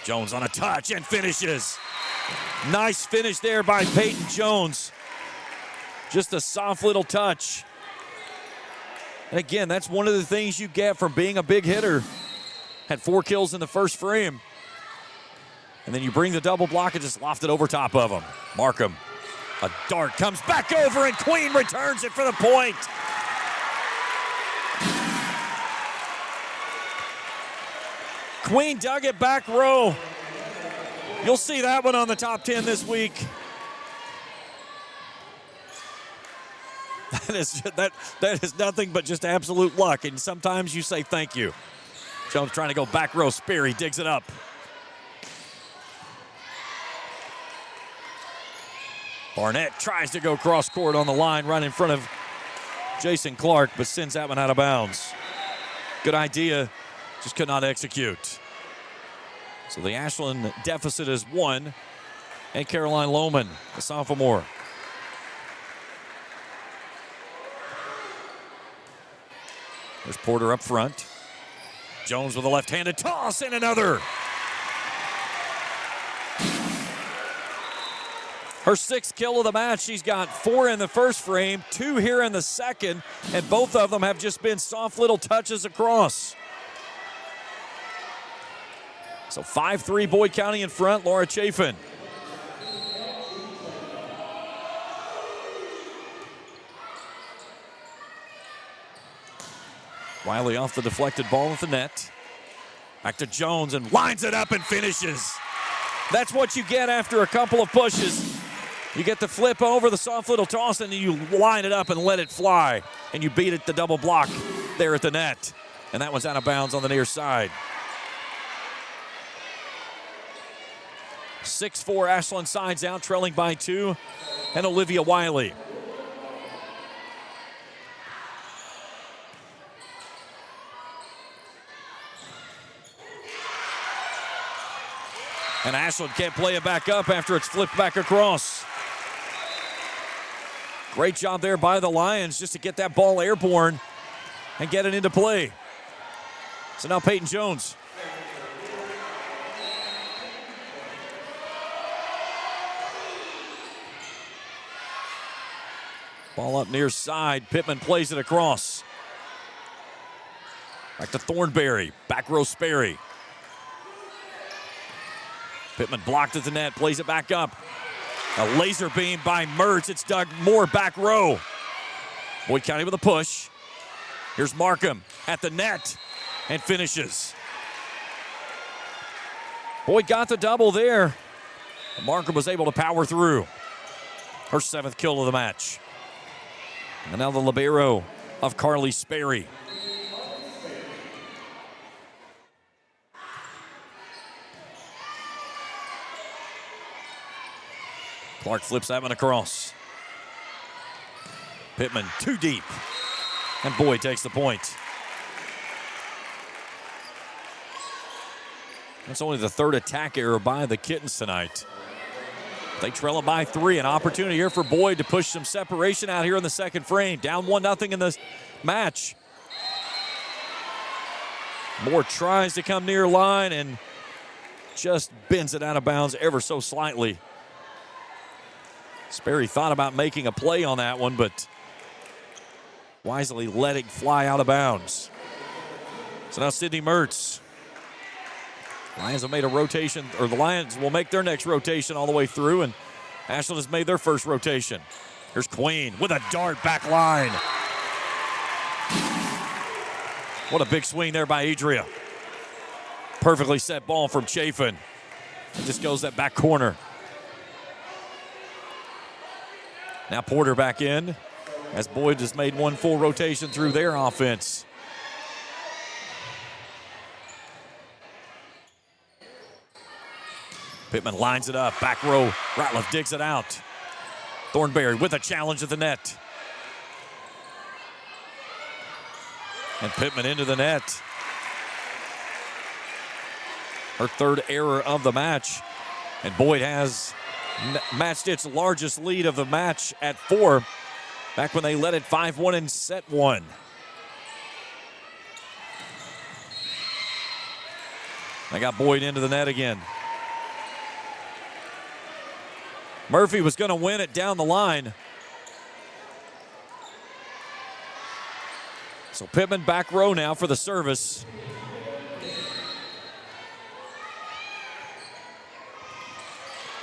Jones on a touch and finishes. Nice finish there by Peyton Jones. Just a soft little touch. And again, that's one of the things you get from being a big hitter. Had 4 kills in the first frame. And then you bring the double block and just loft it over top of him. Markham, a dart comes back over, and Queen returns it for the point. Queen dug it back row. You'll see that one on the top 10 this week. That is nothing but just absolute luck, and sometimes you say thank you. Jones trying to go back row. Sperry digs it up. Barnett tries to go cross court on the line right in front of Jason Clark, but sends that one out of bounds. Good idea, just could not execute. So the Ashland deficit is 1, and Caroline Lohman, the sophomore. There's Porter up front. Jones with a left-handed toss and another. Her 6th kill of the match. She's got 4 in the first frame, 2 here in the second, and both of them have just been soft little touches across. So 5-3 Boyd County in front. Laura Chafin. Wiley off the deflected ball at the net. Back to Jones and lines it up and finishes. That's what you get after a couple of pushes. You get the flip over, the soft little toss, and then you line it up and let it fly. And you beat it the double block there at the net. And that one's out of bounds on the near side. 6-4 Ashland sides out, trailing by 2. And Olivia Wiley. And Ashland can't play it back up after it's flipped back across. Great job there by the Lions just to get that ball airborne and get it into play. So now Peyton Jones. Ball up near side. Pittman plays it across. Back to Thornberry. Back row Sperry. Pittman blocked at the net, plays it back up. A laser beam by Mertz. It's Doug Moore back row. Boyd County with a push. Here's Markham at the net and finishes. Boyd got the double there. Markham was able to power through. Her 7th kill of the match. And now the libero of Carly Sperry. Clark flips that one across. Pittman too deep. And Boyd takes the point. That's only the 3rd attack error by the Kittens tonight. They trail it by 3. An opportunity here for Boyd to push some separation out here in the second frame. Down 1-0 in the match. Moore tries to come near line and just bends it out of bounds ever so slightly. Sperry thought about making a play on that one, but wisely let it fly out of bounds. So now Sydney Mertz. Lions have made a rotation, or the Lions will make their next rotation all the way through, and Ashland has made their first rotation. Here's Queen with a dart back line. What a big swing there by Adria. Perfectly set ball from Chafin. It just goes that back corner. Now Porter back in as Boyd just made one full rotation through their offense. Pittman lines it up, back row. Ratliff digs it out. Thornberry with a challenge at the net. And Pittman into the net. Her 3rd error of the match. And Boyd has matched its largest lead of the match at 4, back when they led it 5-1 in set 1. They got Boyd into the net again. Murphy was going to win it down the line. So Pittman back row now for the service.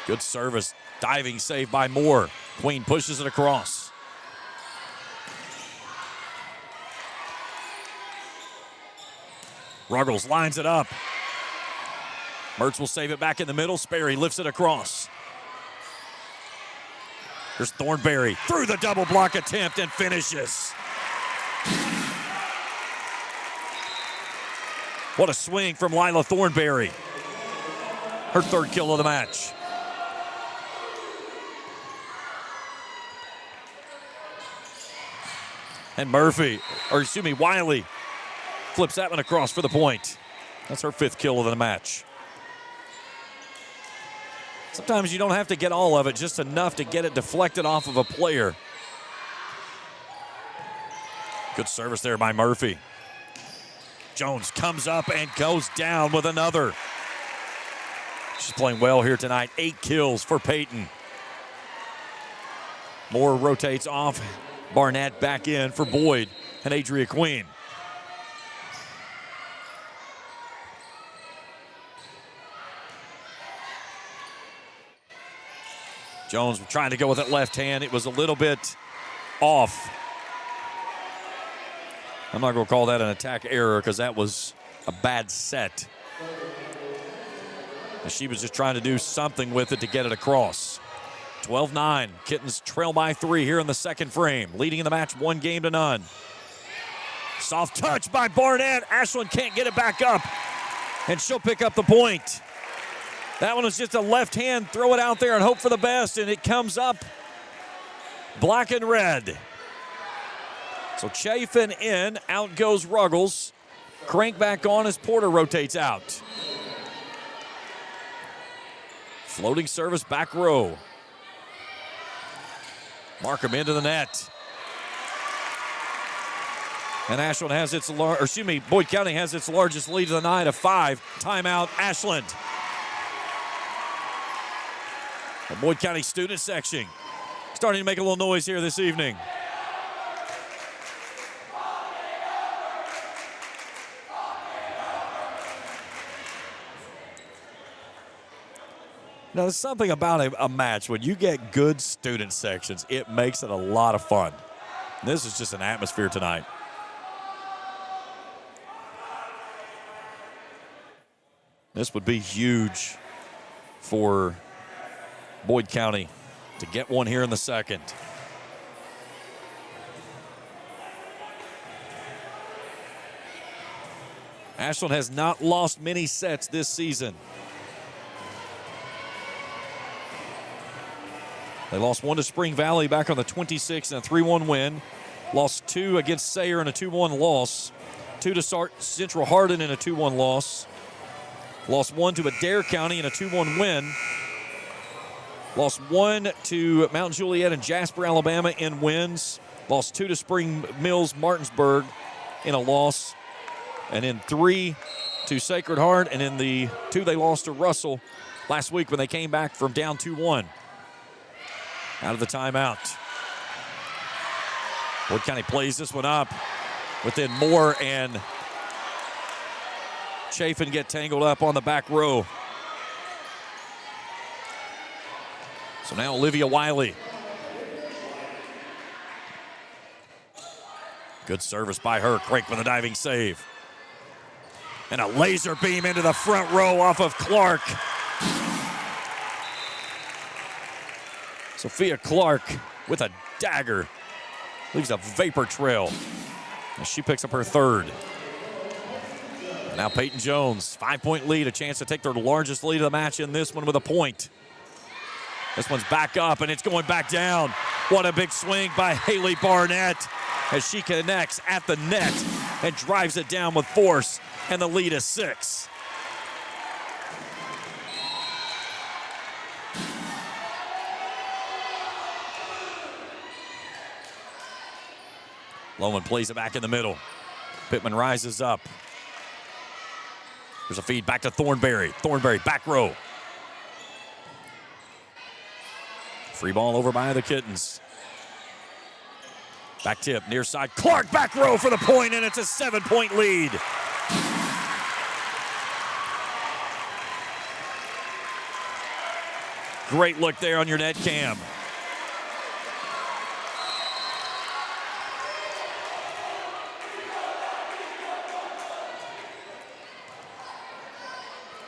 Good service. Diving save by Moore. Queen pushes it across. Ruggles lines it up. Mertz will save it back in the middle. Sperry lifts it across. Here's Thornberry through the double block attempt and finishes. What a swing from Lila Thornberry. Her third kill of the match. And Wiley flips that one across for the point. That's her fifth kill of the match. Sometimes you don't have to get all of it, just enough to get it deflected off of a player. Good service there by Murphy. Jones comes up and goes down with another. She's playing well here tonight. 8 kills for Peyton. Moore rotates off. Barnett back in for Boyd and Adria Queen. Jones trying to go with that left hand. It was a little bit off. I'm not going to call that an attack error because that was a bad set. And she was just trying to do something with it to get it across. 12-9. Kittens trail by 3 here in the second frame. Leading in the match 1-0. Soft touch by Barnett. Ashland can't get it back up. And she'll pick up the point. That one was just a left hand. Throw it out there and hope for the best. And it comes up black and red. So Chafin in. Out goes Ruggles. Crank back on as Porter rotates out. Floating service back row. Markham into the net. And Ashland has its, Boyd County has its largest lead of the night of 5. Timeout, Ashland. The Boyd County student section starting to make a little noise here this evening. Now, there's something about a match when you get good student sections, it makes it a lot of fun. This is just an atmosphere tonight. This would be huge for Boyd County to get one here in the second. Ashland has not lost many sets this season. They lost 1 to Spring Valley back on the 26th in a 3-1 win. Lost 2 against Sayre in a 2-1 loss. 2 to Central Hardin in a 2-1 loss. Lost 1 to Adair County in a 2-1 win. Lost 1 to Mount Juliet and Jasper, Alabama in wins. Lost 2 to Spring Mills, Martinsburg in a loss. And then 3 to Sacred Heart. And in the 2 they lost to Russell last week when they came back from down 2-1. Out of the timeout. Boyd County plays this one up. Within Moore and Chafin get tangled up on the back row. So now Olivia Wiley. Good service by her. Crank with a diving save. And a laser beam into the front row off of Clark. Sophia Clark with a dagger. Leaves a vapor trail. And she picks up her third. And now Peyton Jones, 5-point lead, a chance to take their largest lead of the match in this one with a point. This one's back up and it's going back down. What a big swing by Haley Barnett as she connects at the net and drives it down with force, and the lead is 6. Loman plays it back in the middle. Pittman rises up. There's a feed back to Thornberry. Thornberry, back row. Free ball over by the Kittens. Back tip, near side. Clark, back row for the point, and it's a 7-point lead. Great look there on your net cam.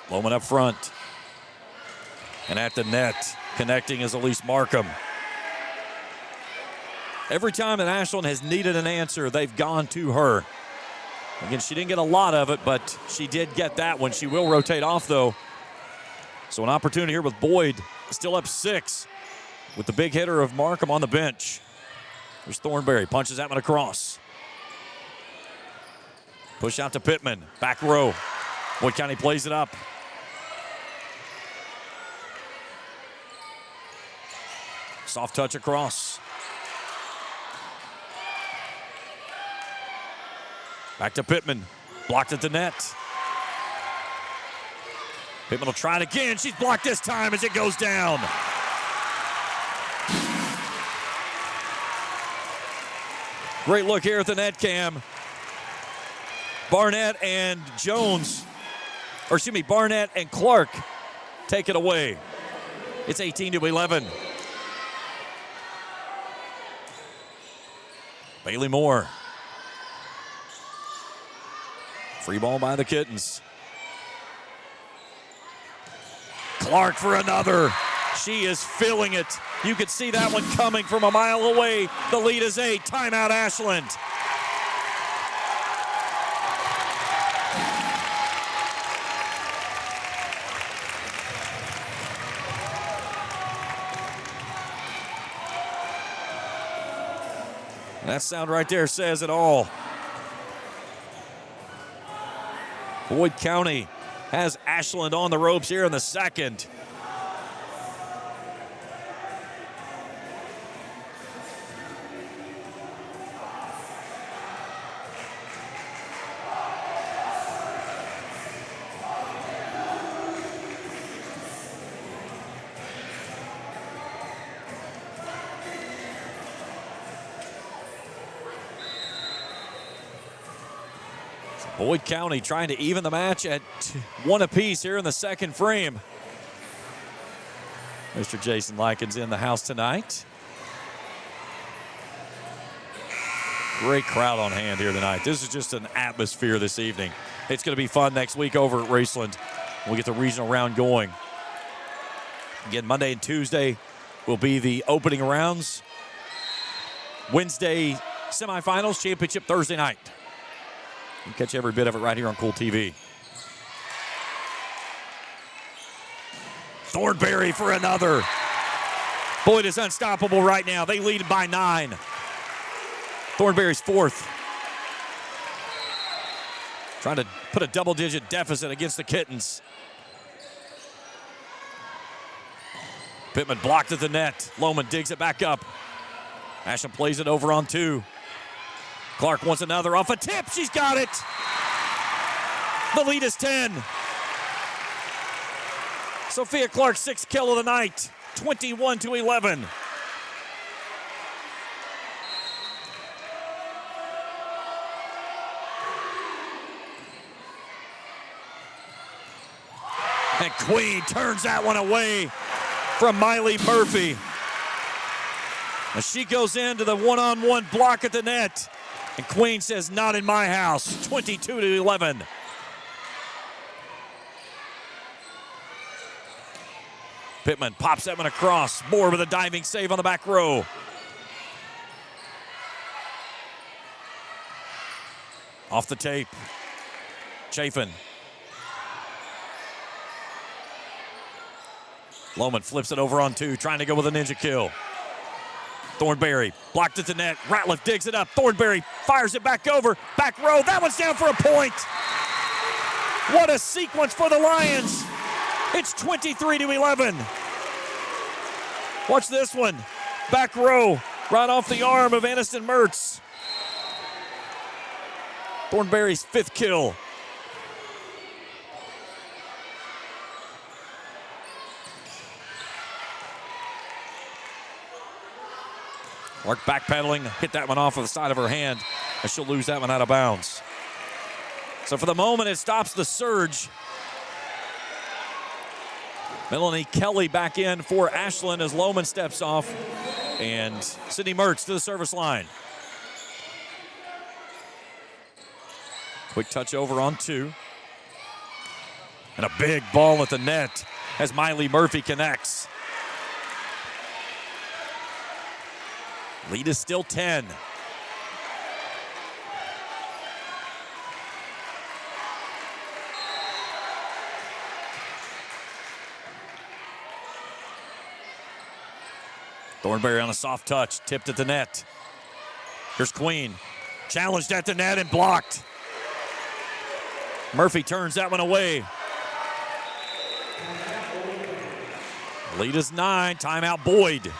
Lohman up front. And at the net, connecting is Elise Markham. Every time that Ashland has needed an answer, they've gone to her. Again, she didn't get a lot of it, but she did get that one. She will rotate off, though. So an opportunity here with Boyd, still up 6, with the big hitter of Markham on the bench. There's Thornberry, punches that one across. Push out to Pittman, back row. Boyd County plays it up. Soft touch across. Back to Pittman. Blocked at the net. Pittman will try it again. She's blocked this time as it goes down. Great look here at the net cam. Barnett and Barnett and Clark take it away. It's 18-11. Bailey Moore. Free ball by the Kittens. Clark for another. She is feeling it. You could see that one coming from a mile away. The lead is 8. Timeout, Ashland. That sound right there says it all. Boyd County has Ashland on the ropes here in the second. Boyd County trying to even the match at 1 apiece here in the second frame. Mr. Jason Likens in the house tonight. Great crowd on hand here tonight. This is just an atmosphere this evening. It's going to be fun next week over at Raceland. We'll get the regional round going. Again, Monday and Tuesday will be the opening rounds. Wednesday, semifinals, championship Thursday night. You can catch every bit of it right here on Kool TV. Thornberry for another. Boyd is unstoppable right now. They lead by 9. Thornberry's 4th. Trying to put a double-digit deficit against the Kittens. Pittman blocked at the net. Lohman digs it back up. Ashland plays it over on 2. Clark wants another off a tip. She's got it. The lead is 10. Sophia Clark's 6th kill of the night. 21-11. And Queen turns that one away from Miley Murphy. As she goes into the one-on-one block at the net. And Queen says, not in my house, 22-11. Pittman pops that one across. Moore with a diving save on the back row. Off the tape. Chafin. Lohman flips it over on 2, trying to go with a ninja kill. Thornberry blocked at the net. Ratliff digs it up. Thornberry fires it back over. Back row. That one's down for a point. What a sequence for the Lions. It's 23-11. Watch this one. Back row. Right off the arm of Aniston Mertz. Thornberry's 5th kill. Clark backpedaling, hit that one off of the side of her hand, and she'll lose that one out of bounds. So for the moment, it stops the surge. Melanie Kelly back in for Ashland as Lohman steps off. And Sydney Mertz to the service line. Quick touch over on 2. And a big ball at the net as Miley Murphy connects. Lead is still 10. Thornberry on a soft touch, tipped at the net. Here's Queen, challenged at the net and blocked. Murphy turns that one away. Lead is 9, timeout Boyd.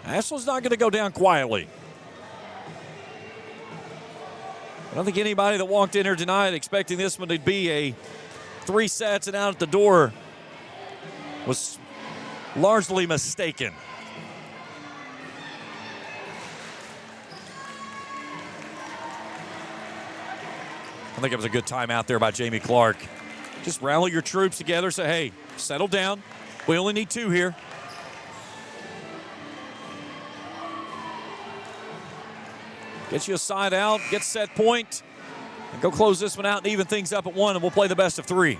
Ashland's not going to go down quietly. I don't think anybody that walked in here tonight expecting this one to be a 3 sets and out at the door was largely mistaken. I think it was a good timeout there by Jamie Clark. Just rally your troops together, say, hey, settle down. We only need 2 here. Get you a side out, get set point, and go close this one out and even things up at 1, and we'll play the best of 3.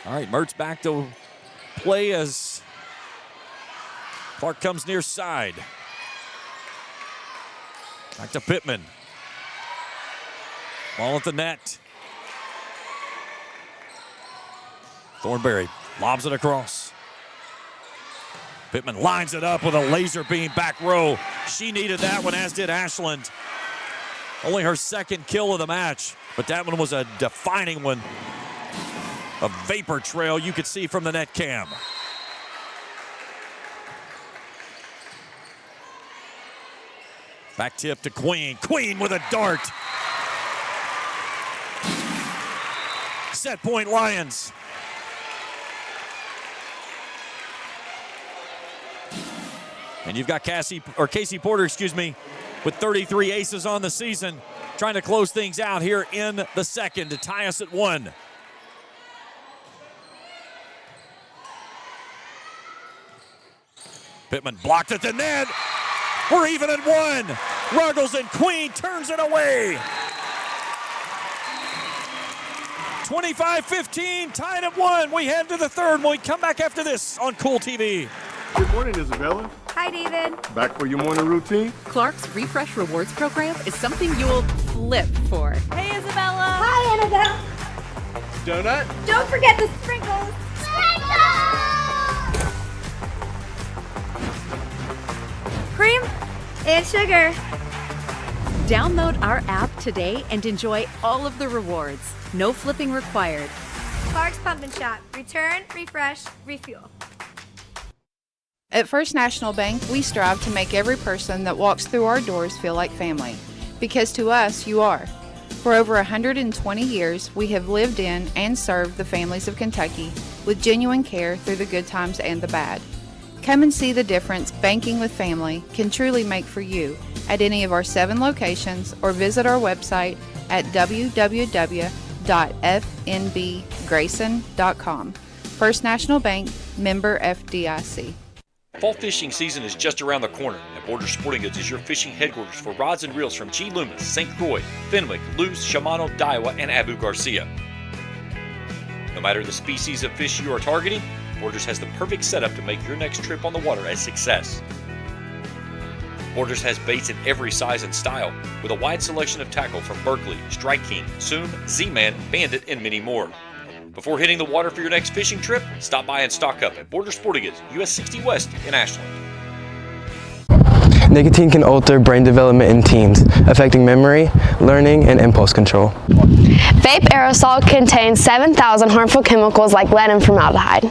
All right, Mertz back to play as Clark comes near side. Back to Pittman. Ball at the net. Thornberry lobs it across. Pittman lines it up with a laser beam back row. She needed that one, as did Ashland. Only her 2nd kill of the match, but that one was a defining one. A vapor trail you could see from the net cam. Back tip to Queen. Queen with a dart. Set point Lions. And you've got Casey Porter, with 33 aces on the season, trying to close things out here in the 2nd to tie us at 1. Pittman blocked at the net. We're even at 1. Ruggles and Queen turns it away. 25-15, tied at 1. We head to the 3rd when we come back after this on Kool TV. Good morning, Isabella. Hi, David. Back for your morning routine? Clark's Refresh Rewards program is something you'll flip for. Hey, Isabella. Hi, Annabelle. Donut? Don't forget the sprinkles. Cream and sugar. Download our app today and enjoy all of the rewards. No flipping required. Clark's Pump and Shop. Return, refresh, refuel. At First National Bank, we strive to make every person that walks through our doors feel like family. Because to us, you are. For over 120 years, we have lived in and served the families of Kentucky with genuine care through the good times and the bad. Come and see the difference banking with family can truly make for you at any of our 7 locations, or visit our website at www.fnbgrayson.com. First National Bank, member FDIC. Fall fishing season is just around the corner, and Borders Sporting Goods is your fishing headquarters for rods and reels from G. Loomis, St. Croix, Fenwick, Luce, Shimano, Daiwa, and Abu Garcia. No matter the species of fish you are targeting, Borders has the perfect setup to make your next trip on the water a success. Borders has baits in every size and style, with a wide selection of tackle from Berkley, Strike King, Soon, Z-Man, Bandit, and many more. Before hitting the water for your next fishing trip, stop by and stock up at Borders Sporting Goods, US 60 West in Ashland. Nicotine can alter brain development in teens, affecting memory, learning, and impulse control. Vape aerosol contains 7,000 harmful chemicals like lead and formaldehyde.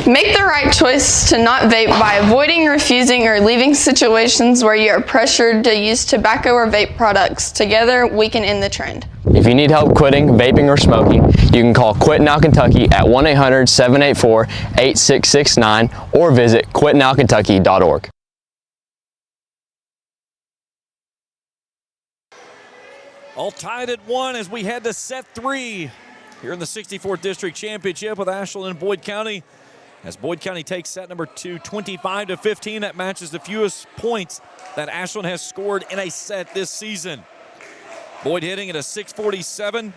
Make the right choice to not vape by avoiding, refusing, or leaving situations where you are pressured to use tobacco or vape products. Together, we can end the trend. If you need help quitting vaping or smoking, you can call Quit Now Kentucky at 1-800-784-8669 or visit quitnowkentucky.org. All tied at 1 as we head to set 3 here in the 64th District Championship with Ashland and Boyd County. As Boyd County takes set number 2, 25-15. That matches the fewest points that Ashland has scored in a set this season. Boyd hitting at a .647.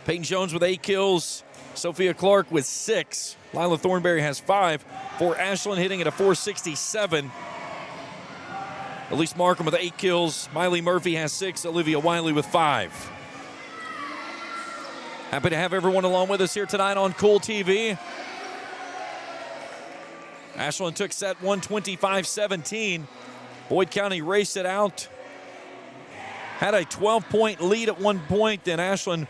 Peyton Jones with 8 kills. Sophia Clark with 6. Lila Thornberry has 5. For Ashland hitting at a .467. Elise Markham with 8 kills. Miley Murphy has 6. Olivia Wiley with 5. Happy to have everyone along with us here tonight on Kool TV. Ashland took set 1, 25-17. Boyd County raced it out. Had a 12-point lead at one point, then Ashland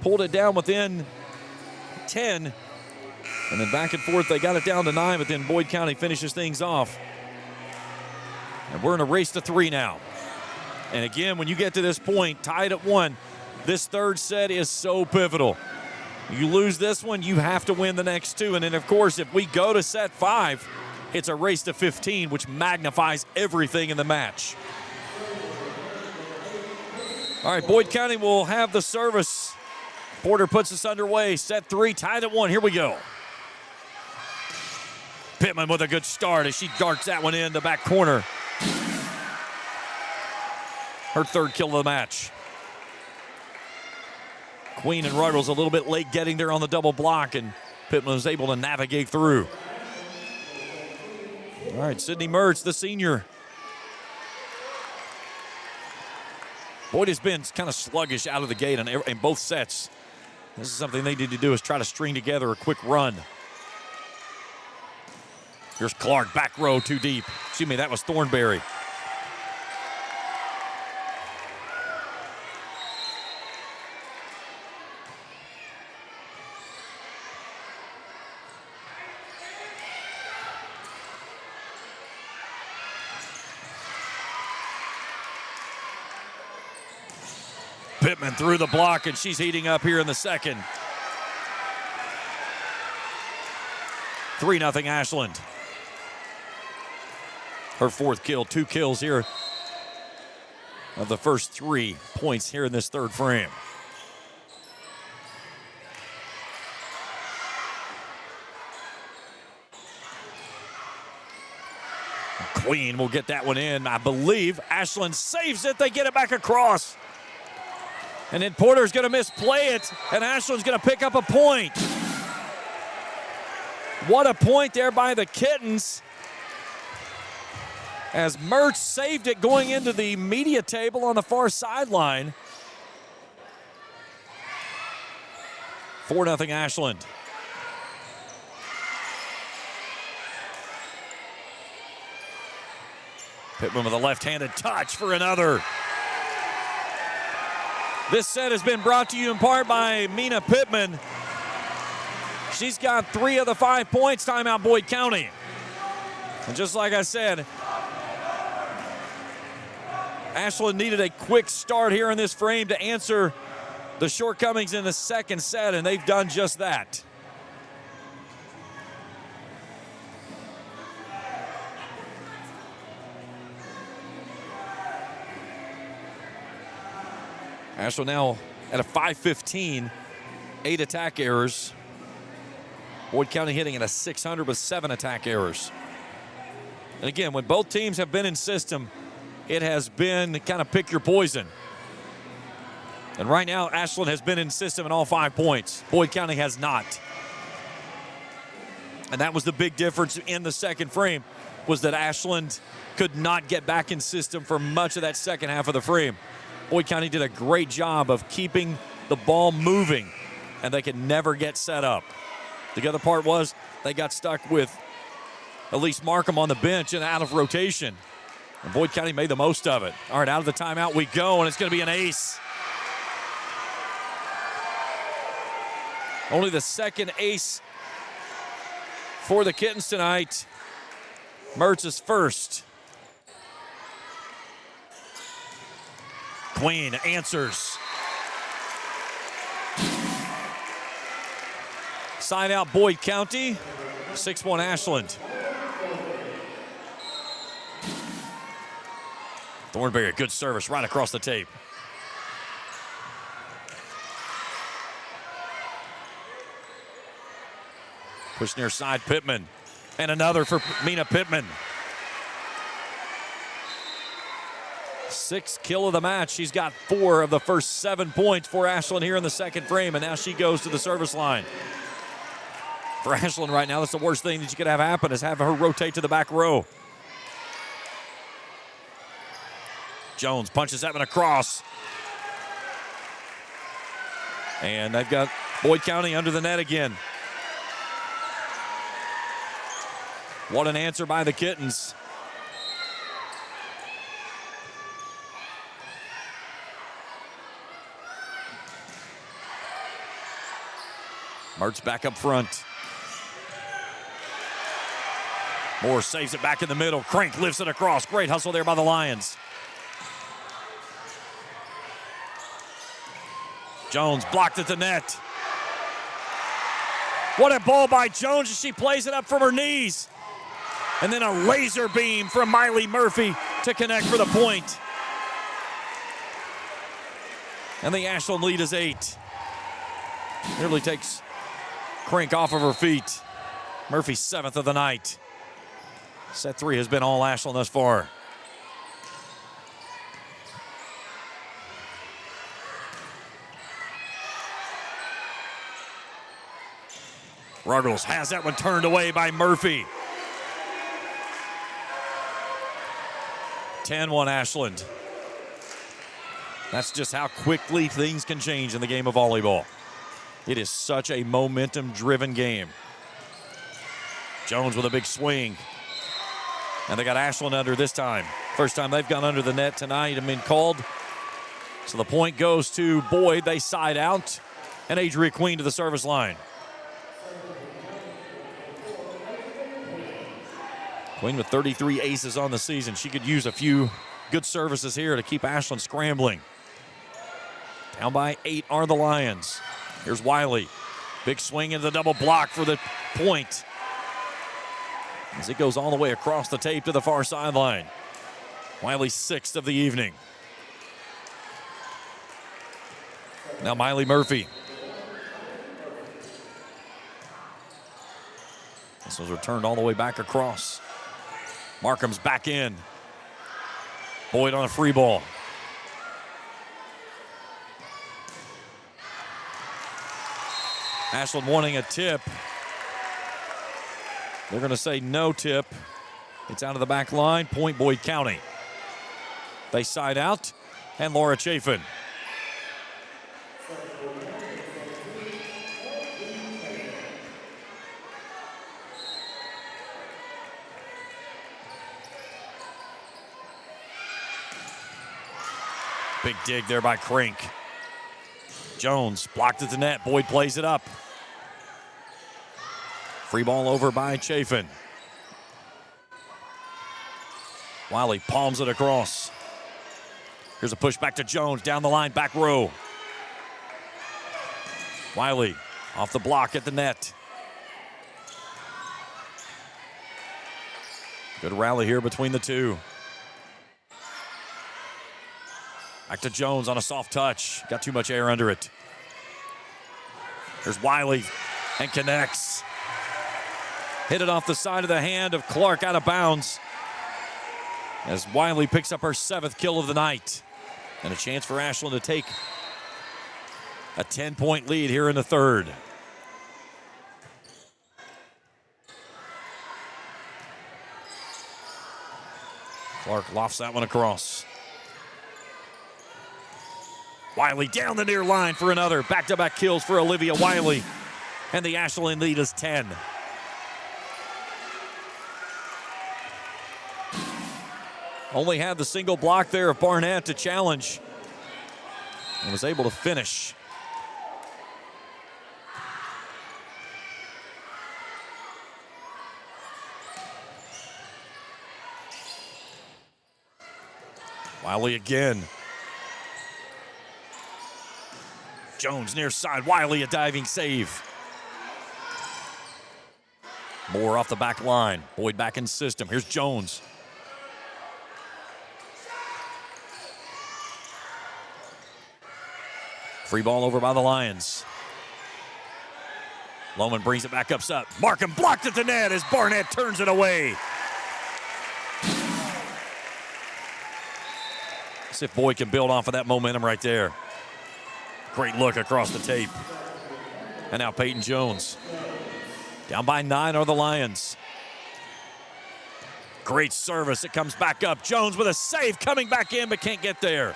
pulled it down within 10. And then back and forth, they got it down to 9, but then Boyd County finishes things off. And we're in a race to 3 now. And again, when you get to this point, tied at 1, this third set is so pivotal. You lose this one, you have to win the next 2. And then, of course, if we go to set 5, it's a race to 15, which magnifies everything in the match. All right, Boyd County will have the service. Porter puts us underway. Set 3, tied at 1. Here we go. Pittman with a good start as she darts that one in the back corner. Her third kill of the match. Queen and Ruddles a little bit late getting there on the double block, and Pittman was able to navigate through. All right, Sydney Mertz, the senior. Boyd has been kind of sluggish out of the gate in both sets. This is something they need to do, is try to string together a quick run. Here's Clark, back row, too deep. Excuse me, that was Thornberry. Pittman through the block, and she's heating up here in the second. 3-0 Ashland. Her fourth kill, 2 kills here of the first 3 points here in this third frame. Queen will get that one in, I believe. Ashland saves it, they get it back across. And then Porter's going to misplay it, and Ashland's going to pick up a point. What a point there by the Kittens. As Mertz saved it going into the media table on the far sideline. 4-0 Ashland. Pittman with a left-handed touch for another. This set has been brought to you in part by Mina Pittman. She's got 3 of the 5 points, timeout Boyd County. And just like I said, Ashland needed a quick start here in this frame to answer the shortcomings in the second set, and they've done just that. Ashland now at a 5-15, 8 attack errors. Boyd County hitting at a .600 with 7 attack errors. And again, when both teams have been in system, it has been kind of pick your poison. And right now, Ashland has been in system in all 5 points. Boyd County has not. And that was the big difference in the second frame, was that Ashland could not get back in system for much of that second half of the frame. Boyd County did a great job of keeping the ball moving, and they could never get set up. The other part was they got stuck with Elise Markham on the bench and out of rotation. And Boyd County made the most of it. All right, out of the timeout we go, and it's going to be an ace. Only the second ace for the Kittens tonight. Mertz is first. Queen answers. Side out Boyd County, 6-1 Ashland. Thornberry, good service right across the tape. Push near side, Pittman. And another for Mina Pittman. 6th kill of the match. She's got 4 of the first 7 points for Ashland here in the second frame, and now she goes to the service line. For Ashland right now, that's the worst thing that you could have happen is have her rotate to the back row. Jones punches that one across. And they've got Boyd County under the net again. What an answer by the Kittens. Mertz back up front. Moore saves it back in the middle. Crank lifts it across. Great hustle there by the Lions. Jones blocked at the net. What a ball by Jones as she plays it up from her knees. And then a laser beam from Miley Murphy to connect for the point. And the Ashland lead is 8. Nearly takes Crank off of her feet. Murphy's 7th of the night. Set 3 has been all Ashland thus far. Ruggles has that one turned away by Murphy. 10-1 Ashland. That's just how quickly things can change in the game of volleyball. It is such a momentum-driven game. Jones with a big swing. And they got Ashland under this time. First time they've gone under the net tonight and been called. So the point goes to Boyd. They side out. And Adria Queen to the service line. Queen with 33 aces on the season. She could use a few good services here to keep Ashland scrambling. Down by 8 are the Lions. Here's Wiley. Big swing into the double block for the point. As it goes all the way across the tape to the far sideline. Wiley's 6th of the evening. Now Miley Murphy. This was returned all the way back across. Markham's back in. Boyd on a free ball. Ashland wanting a tip. They're going to say no tip. It's out of the back line. Point Boyd County. They side out. And Laura Chafin. Big dig there by Crank. Jones blocked at the net. Boyd plays it up. Free ball over by Chafin. Wiley palms it across. Here's a push back to Jones. Down the line, back row. Wiley off the block at the net. Good rally here between the two. Back to Jones on a soft touch. Got too much air under it. There's Wiley and connects. Hit it off the side of the hand of Clark out of bounds. As Wiley picks up her 7th kill of the night. And a chance for Ashland to take a 10-point lead here in the third. Clark lofts that one across. Wiley down the near line for another. Back-to-back kills for Olivia Wiley. And the Ashland lead is 10. Only had the single block there of Barnett to challenge. And was able to finish. Wiley again. Jones near side. Wiley a diving save. Moore off the back line. Boyd back in system. Here's Jones. Free ball over by the Lions. Lohman brings it back up. Markham blocked at the net as Barnett turns it away. See if Boyd can build off of that momentum right there. Great look across the tape. And now Peyton Jones. Down by 9 are the Lions. Great service. It comes back up. Jones with a save coming back in but can't get there.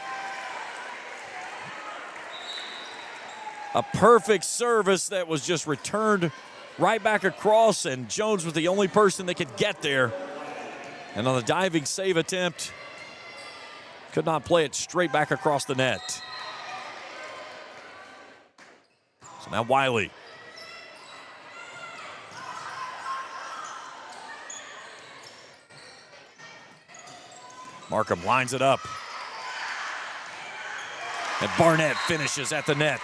A perfect service that was just returned right back across, and Jones was the only person that could get there. And on the diving save attempt, could not play it straight back across the net. So now Wiley. Markham lines it up. And Barnett finishes at the net.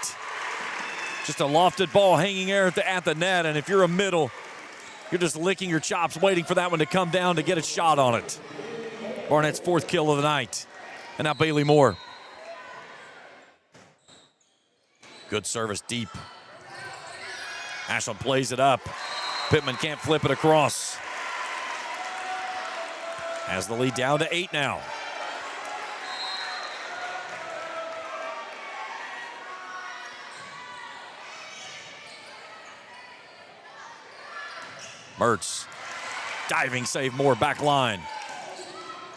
Just a lofted ball hanging there at the net, and if you're a middle, you're just licking your chops waiting for that one to come down to get a shot on it. Barnett's 4th kill of the night. And now Bailey Moore. Good service deep. Ashland plays it up. Pittman can't flip it across. Has the lead down to 8 now. Mertz. Diving save, Moore back line.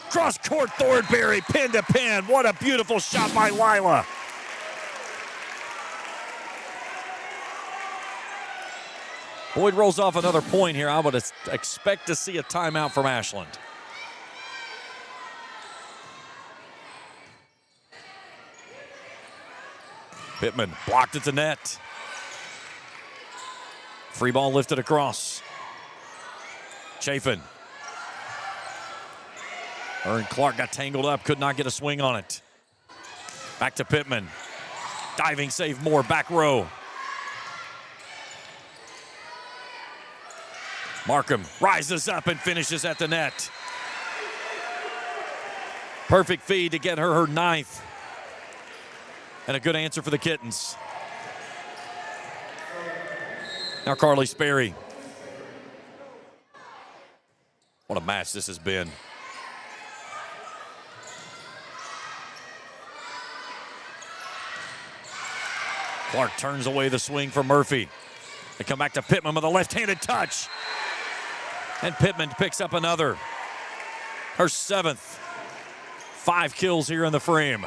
Cross court, Thornberry, pin to pin. What a beautiful shot by Lila. Boyd rolls off another point here. I would expect to see a timeout from Ashland. Pittman blocked at the net. Free ball lifted across. Chafin. Aaron Clark got tangled up, could not get a swing on it. Back to Pittman. Diving save, Moore, back row. Markham rises up and finishes at the net. Perfect feed to get her 9th. And a good answer for the Kittens. Now Carly Sperry. What a match this has been. Clark turns away the swing from Murphy. They come back to Pittman with a left-handed touch. And Pittman picks up another. Her 7th. 5 kills here in the frame.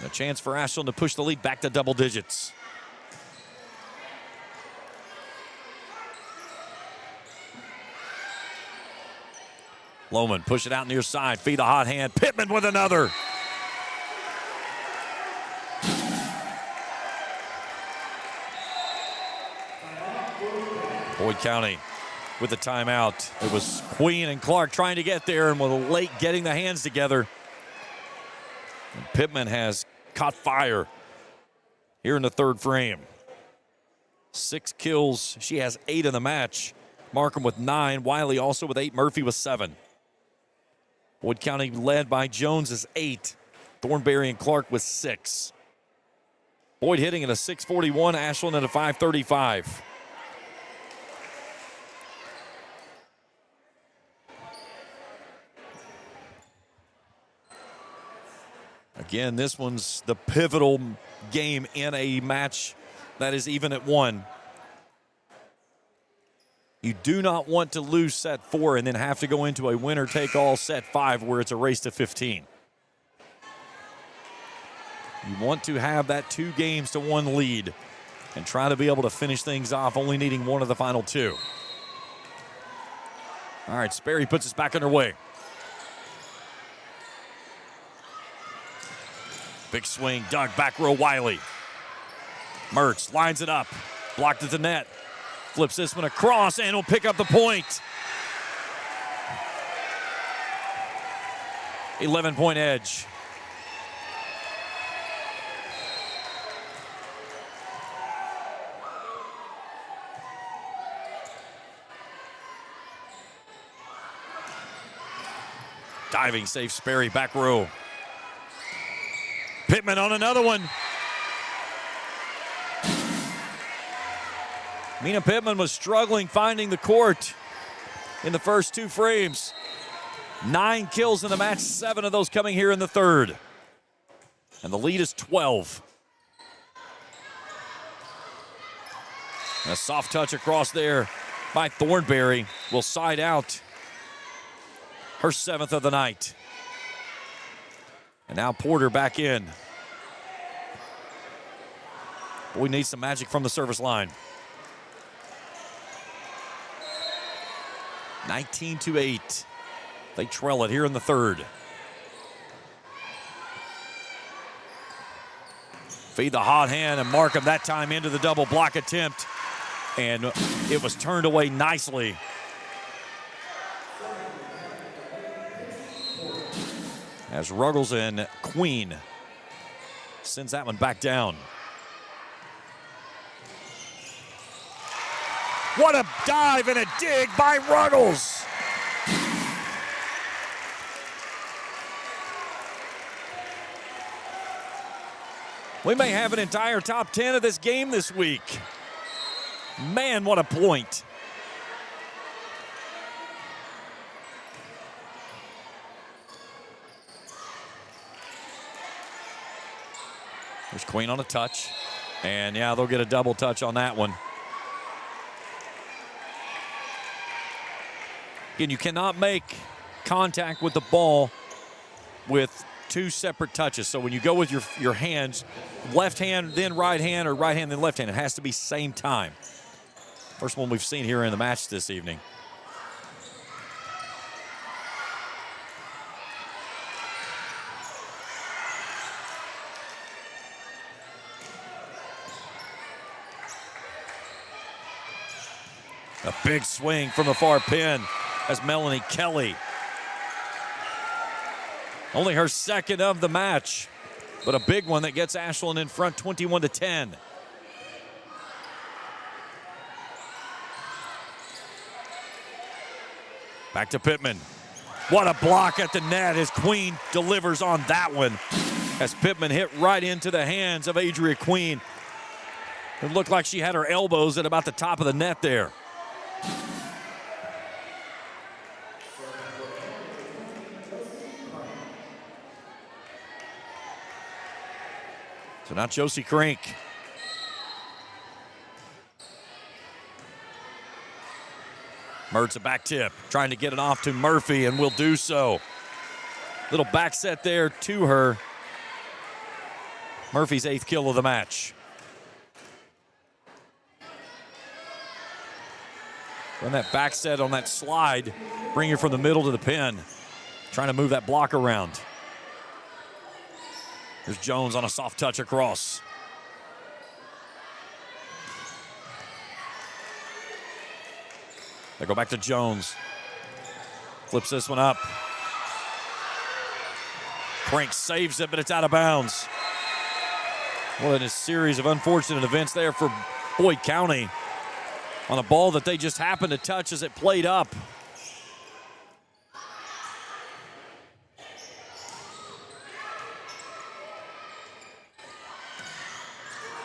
A chance for Ashland to push the lead back to double digits. Lohman push it out near side, feed a hot hand. Pittman with another. Boyd County with the timeout. It was Queen and Clark trying to get there and were late getting the hands together. And Pittman has caught fire here in the 3rd frame. 6 kills. She has 8 in the match. Markham with 9. Wiley also with 8. Murphy with 7. Boyd County led by Jones is 8. Thornberry and Clark with 6. Boyd hitting at a 641. Ashland at a 535. Again, this one's the pivotal game in a match that is even at 1. You do not want to lose set 4 and then have to go into a winner-take-all set 5 where it's a race to 15. You want to have that 2 games to 1 lead and try to be able to finish things off, only needing one of the final 2. All right, Sperry puts us back underway. Big swing, dug, back row, Wiley. Mertz lines it up, blocked at the net. Flips this one across and will pick up the point. 11-point edge. Diving save, Sperry, back row. Pittman on another one. Mina Pittman was struggling finding the court in the first 2 frames. 9 kills in the match, 7 of those coming here in the third. And the lead is 12. And a soft touch across there by Thornberry will side out. Her 7th of the night. And now Porter back in. We need some magic from the service line. 19-8. They trail it here in the third. Feed the hot hand and Markham that time into the double block attempt. And it was turned away nicely. As Ruggles and Queen sends that one back down. What a dive and a dig by Ruggles. We may have an entire top 10 of this game this week. Man, what a point. There's Queen on a touch. And yeah, they'll get a double touch on that one. Again, you cannot make contact with the ball with 2 separate touches. So when you go with your hands, left hand, then right hand, or right hand, then left hand, it has to be same time. First one we've seen here in the match this evening. A big swing from the far pin as Melanie Kelly. Only her 2nd of the match, but a big one that gets Ashland in front 21-10. Back to Pittman. What a block at the net as Queen delivers on that one. As Pittman hit right into the hands of Adria Queen. It looked like she had her elbows at about the top of the net there. So now Josie Crank. Mertz a back tip, trying to get it off to Murphy, and will do so. Little back set there to her. Murphy's 8th kill of the match. Run that back set on that slide, bring her from the middle to the pin. Trying to move that block around. There's Jones on a soft touch across. They go back to Jones. Flips this one up. Crank saves it, but it's out of bounds. What a series of unfortunate events there for Boyd County on a ball that they just happened to touch as it played up.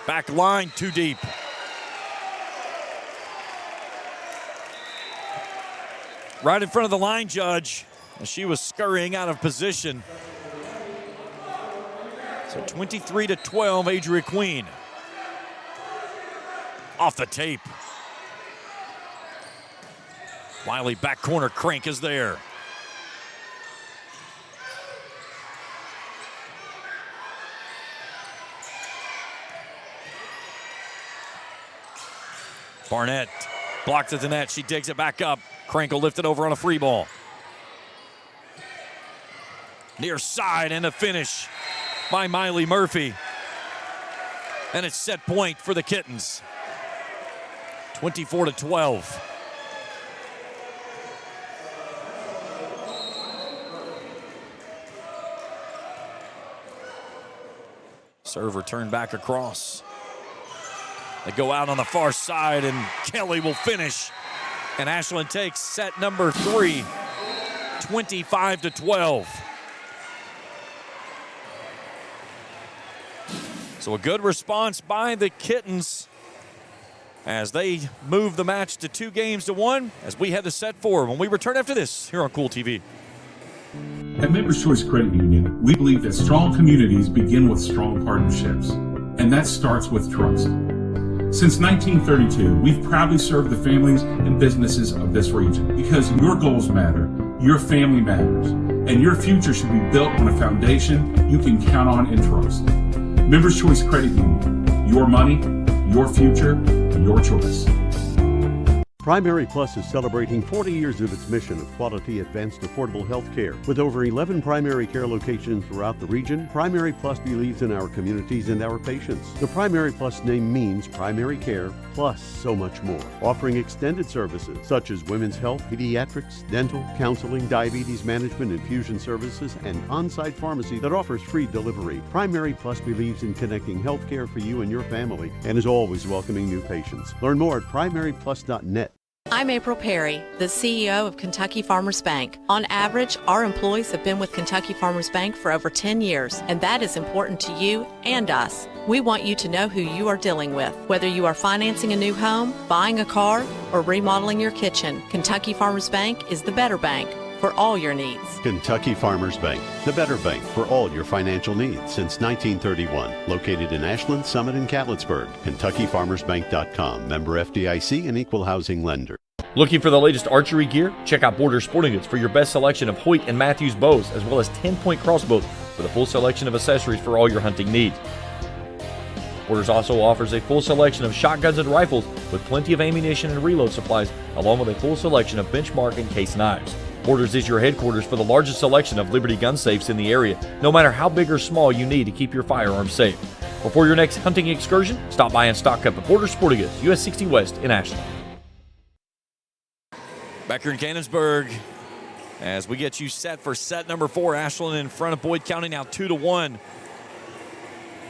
Back line, too deep. Right in front of the line judge as she was scurrying out of position. So 23-12, Adria Queen. Off the tape. Wiley back corner, Crank is there. Barnett blocked at the net. She digs it back up. Crank will lift it over on a free ball. Near side and a finish by Miley Murphy. And it's set point for the Kittens. 24-12. Serve returned back across. They go out on the far side, and Kelly will finish. And Ashland takes set number 3, 25-12. So a good response by the Kittens as they move the match to 2-1 as we head to set 4 when we return after this here on Kool TV. At Members Choice Credit Union, we believe that strong communities begin with strong partnerships, and that starts with trust. Since 1932, we've proudly served the families and businesses of this region because your goals matter, your family matters, and your future should be built on a foundation you can count on and trust. Members Choice Credit Union, your money, your future, your choice. Primary Plus is celebrating 40 years of its mission of quality, advanced, affordable health care. With over 11 primary care locations throughout the region, Primary Plus believes in our communities and our patients. The Primary Plus name means primary care plus so much more, offering extended services such as women's health, pediatrics, dental, counseling, diabetes management, infusion services, and on-site pharmacy that offers free delivery. Primary Plus believes in connecting health care for you and your family and is always welcoming new patients. Learn more at primaryplus.net. I'm April Perry, the CEO of Kentucky Farmers Bank. On average, our employees have been with Kentucky Farmers Bank for over 10 years, and that is important to you and us. We want you to know who you are dealing with. Whether you are financing a new home, buying a car, or remodeling your kitchen, Kentucky Farmers Bank is the better bank for all your needs. Kentucky Farmers Bank, the better bank for all your financial needs since 1931. Located in Ashland, Summit, and Cannonsburg. KentuckyFarmersBank.com. Member FDIC and equal housing lender. Looking for the latest archery gear? Check out Border Sporting Goods for your best selection of Hoyt and Matthews bows, as well as 10-point crossbows with a full selection of accessories for all your hunting needs. Borders also offers a full selection of shotguns and rifles with plenty of ammunition and reload supplies, along with a full selection of benchmark and case knives. Borders is your headquarters for the largest selection of Liberty gun safes in the area, no matter how big or small you need to keep your firearms safe. Before your next hunting excursion, stop by and stock up at Border Sporting Goods, US 60 West in Ashland. Back here in Cannonsburg, as we get you set for set number 4, Ashland in front of Boyd County now 2-1.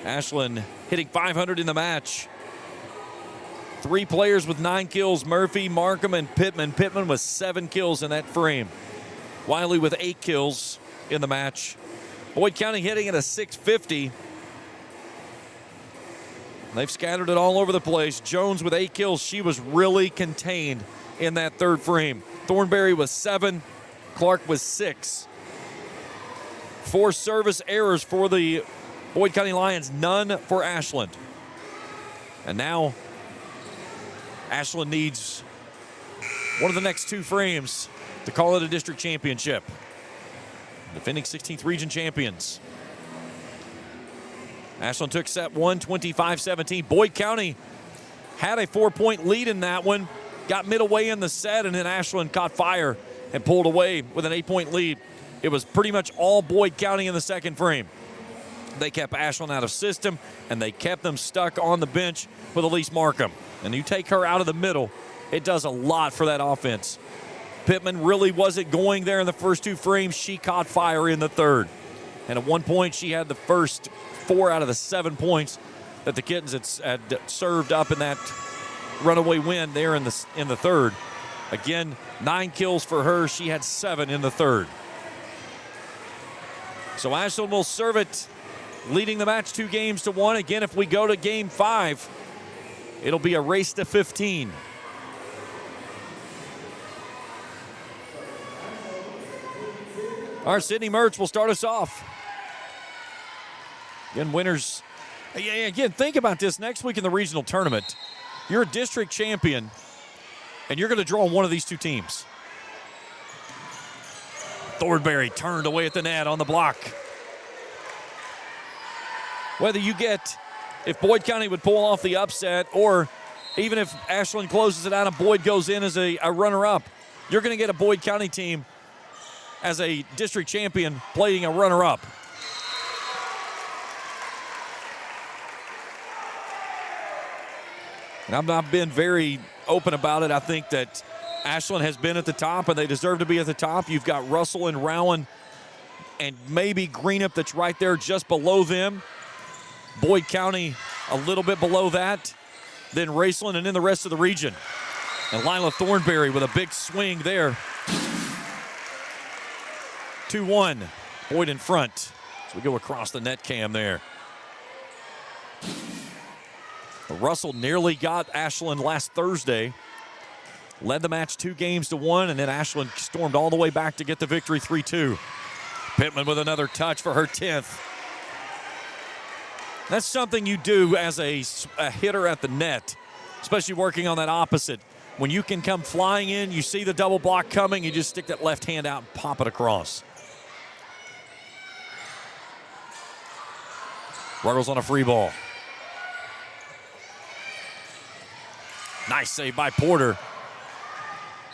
Ashland hitting .500 in the match. 3 players with 9 kills, Murphy, Markham, and Pittman. Pittman with 7 kills in that frame. Wiley with 8 kills in the match. Boyd County hitting at a .650. They've scattered it all over the place. Jones with 8 kills. She was really contained in that third frame. Thornberry with 7. Clark with 6. 4 service errors for the Boyd County Lions, none for Ashland. And now Ashland needs one of the next 2 frames to call it a district championship. Defending 16th region champions. Ashland took set 1, 25-17. Boyd County had a 4-point lead in that one. Got midway in the set, and then Ashland caught fire and pulled away with an 8-point lead. It was pretty much all Boyd County in the second frame. They kept Ashland out of system, and they kept them stuck on the bench with Elise Markham. And you take her out of the middle, it does a lot for that offense. Pittman really wasn't going there in the first 2 frames. She caught fire in the third. And at one point, she had the first 4 out of the 7 points that the Kittens had served up in that runaway win there in the third. Again, 9 kills for her. She had 7 in the third. So Ashland will serve it, leading the match 2-1. Again, if we go to game 5, it'll be a race to 15. Our Sydney Mertz will start us off. Again, winners. Again, think about this. Next week in the regional tournament, you're a district champion, and you're going to draw one of these 2 teams. Thornberry turned away at the net on the block. Whether you get, if Boyd County would pull off the upset, or even if Ashland closes it out and Boyd goes in as a runner-up, you're going to get a Boyd County team as a district champion playing a runner-up. And I've been very open about it. I think that Ashland has been at the top, and they deserve to be at the top. You've got Russell and Rowan and maybe Greenup that's right there just below them. Boyd County a little bit below that. Then Raceland and then the rest of the region. And Lila Thornberry with a big swing there. 2-1, Boyd in front. So we go across the net cam there. Russell nearly got Ashland last Thursday. Led the match 2-1, and then Ashland stormed all the way back to get the victory 3-2. Pittman with another touch for her 10th. That's something you do as a hitter at the net, especially working on that opposite. When you can come flying in, you see the double block coming, you just stick that left hand out and pop it across. Ruggles on a free ball. Nice save by Porter.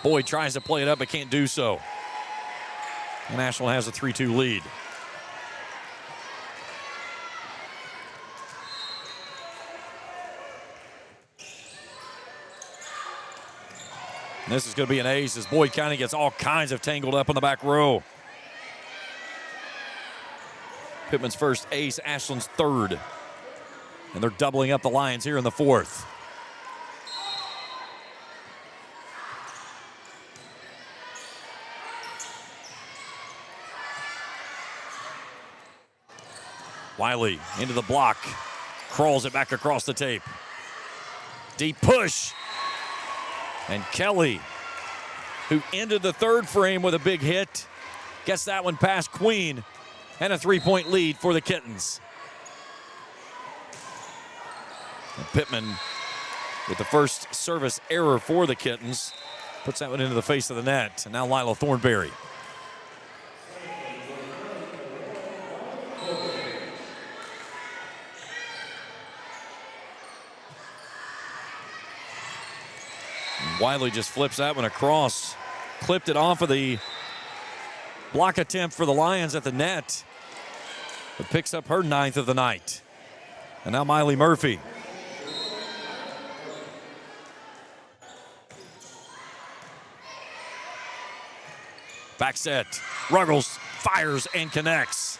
Boyd tries to play it up but can't do so. And Ashland has a 3-2 lead. And this is going to be an ace as Boyd County gets all kinds of tangled up on the back row. Pittman's first ace, Ashland's third. And they're doubling up the Lions here in the fourth. Wiley into the block, crawls it back across the tape. Deep push. And Kelly, who ended the third frame with a big hit, gets that one past Queen, and a 3-point lead for the Kittens. And Pittman with the first service error for the Kittens puts that one into the face of the net. And now Lila Thornberry. Wiley just flips that one across. Clipped it off of the block attempt for the Lions at the net. But picks up her 9th of the night. And now Miley Murphy. Back set. Ruggles fires and connects.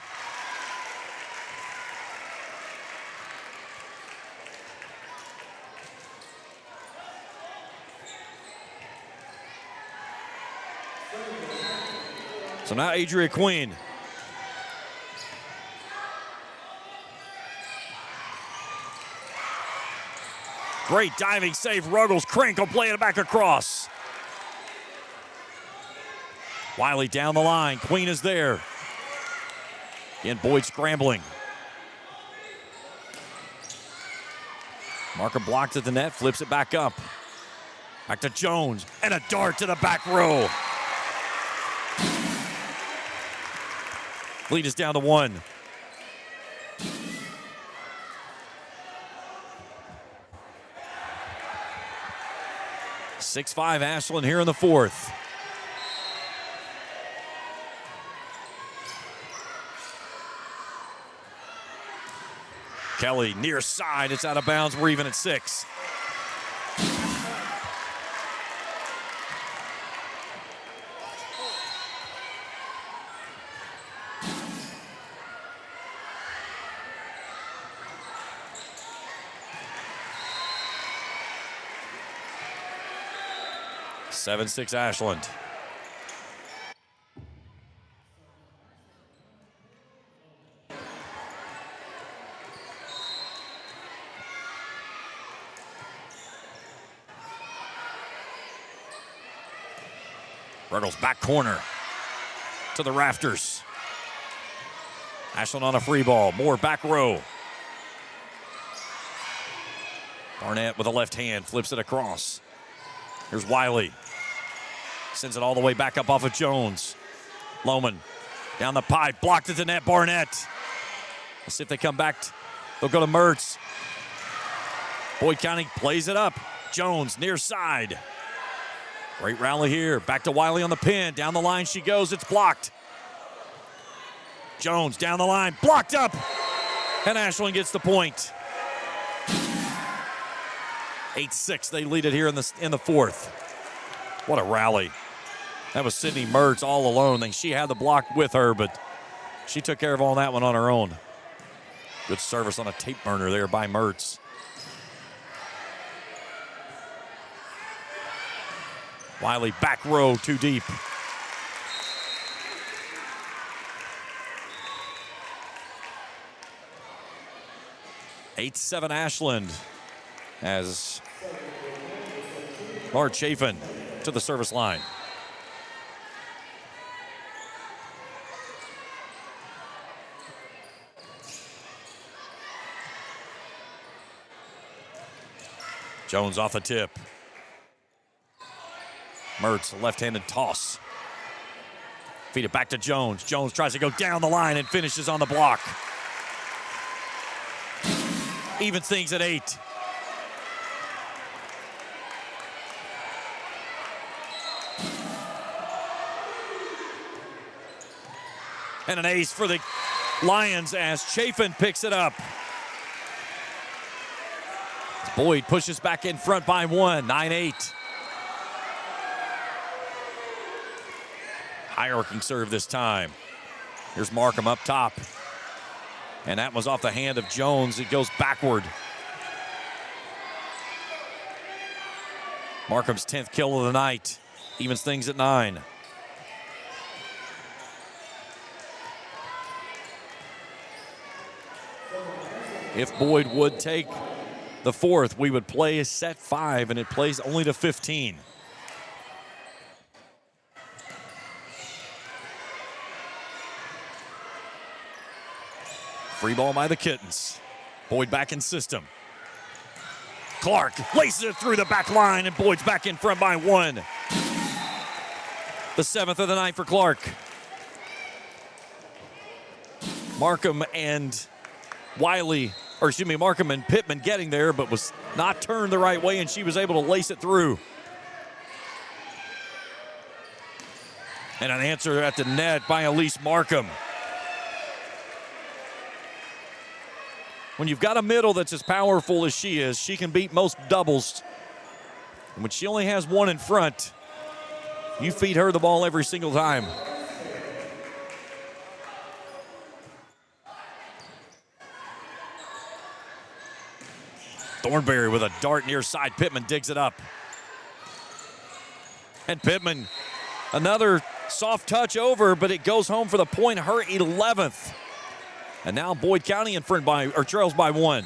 So now Adria Queen. Great diving save. Ruggles. Krinkle playing it back across. Wiley down the line. Queen is there. Again, Boyd scrambling. Markham blocked at the net. Flips it back up. Back to Jones. And a dart to the back row. Lead is down to 1. (6-5) Ashland here in the fourth. Kelly near side. It's out of bounds. We're even at 6. (7-6) Ashland. Ruggles back corner to the rafters. Ashland on a free ball. Moore back row. Barnett with a left hand flips it across. Here's Wiley. Sends it all the way back up off of Jones. Lohman down the pipe. Blocked at the net. Barnett. Let's see if they come back. They'll go to Mertz. Boyd County plays it up. Jones near side. Great rally here. Back to Wiley on the pin. Down the line she goes. It's blocked. Jones down the line. Blocked up. And Ashland gets the point. 8-6. They lead it here in the fourth. What a rally. That was Sydney Mertz all alone. She had the block with her, but she took care of all that one on her own. Good service on a tape burner there by Mertz. Wiley back row, too deep. (8-7) Ashland. as Laura Chafin to the service line. Jones off the tip. Mertz, left-handed toss. Feed it back to Jones. Jones tries to go down the line and finishes on the block. Evens things at 8. And an ace for the Lions as Chafin picks it up. Boyd pushes back in front by 1, 9-8. High-arcing serve this time. Here's Markham up top. And that was off the hand of Jones. It goes backward. Markham's 10th kill of the night. Evens things at 9. If Boyd would take the 4th, we would play set 5, and it plays only to 15. Free ball by the Kittens. Boyd back in system. Clark laces it through the back line, and Boyd's back in front by 1. The 7th of the night for Clark. Markham and Markham and Pittman getting there, but was not turned the right way, and she was able to lace it through. And an answer at the net by Elise Markham. When you've got a middle that's as powerful as she is, she can beat most doubles. And when she only has one in front, you feed her the ball every single time. Thornberry with a dart near side. Pittman digs it up. And Pittman, another soft touch over, but it goes home for the point, her 11th. And now Boyd County in front trails by 1.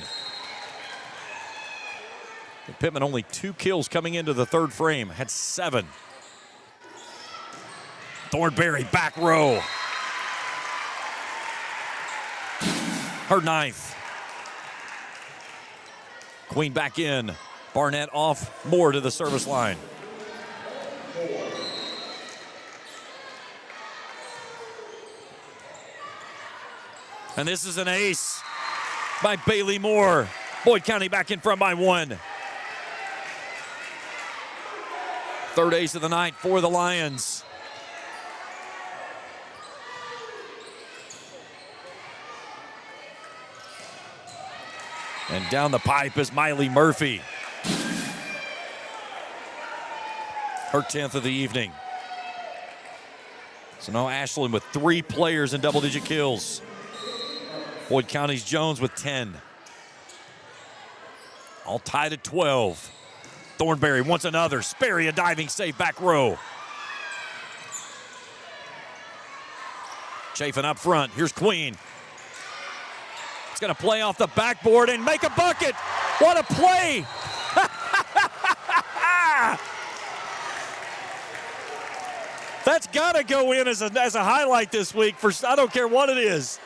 And Pittman only 2 kills coming into the 3rd frame, had 7. Thornberry back row. Her 9th. Queen back in. Barnett off, Moore to the service line. And this is an ace by Bailey Moore. Boyd County back in front by 1. 3rd ace of the night for the Lions. And down the pipe is Miley Murphy. Her 10th of the evening. So now Ashland with 3 players in double-digit kills. Boyd County's Jones with 10. All tied at 12. Thornberry wants another. Sperry a diving save back row. Chafin up front. Here's Queen. It's going to play off the backboard and make a bucket. What a play. That's got to go in as a highlight this week for I don't care what it is.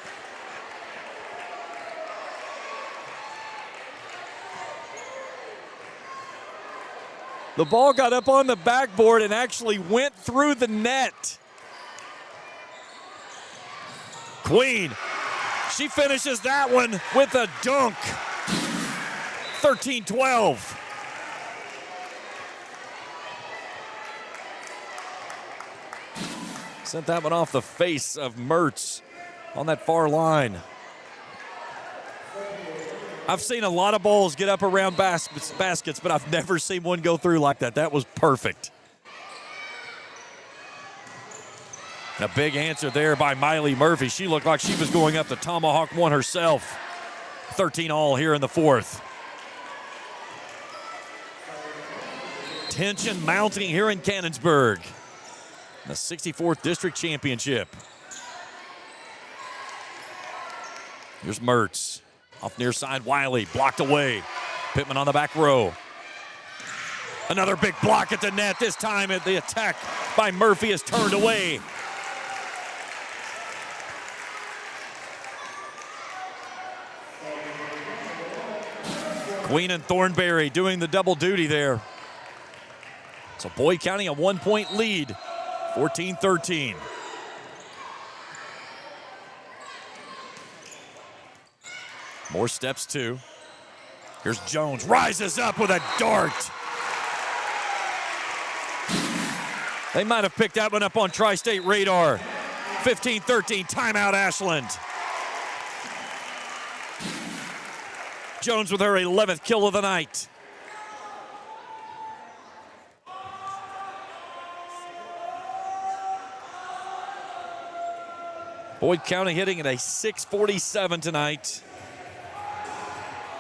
The ball got up on the backboard and actually went through the net. Queen, she finishes that one with a dunk. 13-12. Sent that one off the face of Mertz on that far line. I've seen a lot of balls get up around baskets, but I've never seen one go through like that. That was perfect. And a big answer there by Miley Murphy. She looked like she was going up the tomahawk one herself. 13 all here in the 4th. Tension mounting here in Cannonsburg. The 64th District Championship. Here's Mertz. Off near side, Wiley blocked away. Pittman on the back row. Another big block at the net. This time the attack by Murphy is turned away. Queen and Thornberry doing the double duty there. So Boyd County a 1-point lead, 14-13. More steps too. Here's Jones, rises up with a dart. They might have picked that one up on Tri-State radar. 15-13, timeout Ashland. Jones with her 11th kill of the night. Boyd County hitting at a .647 tonight.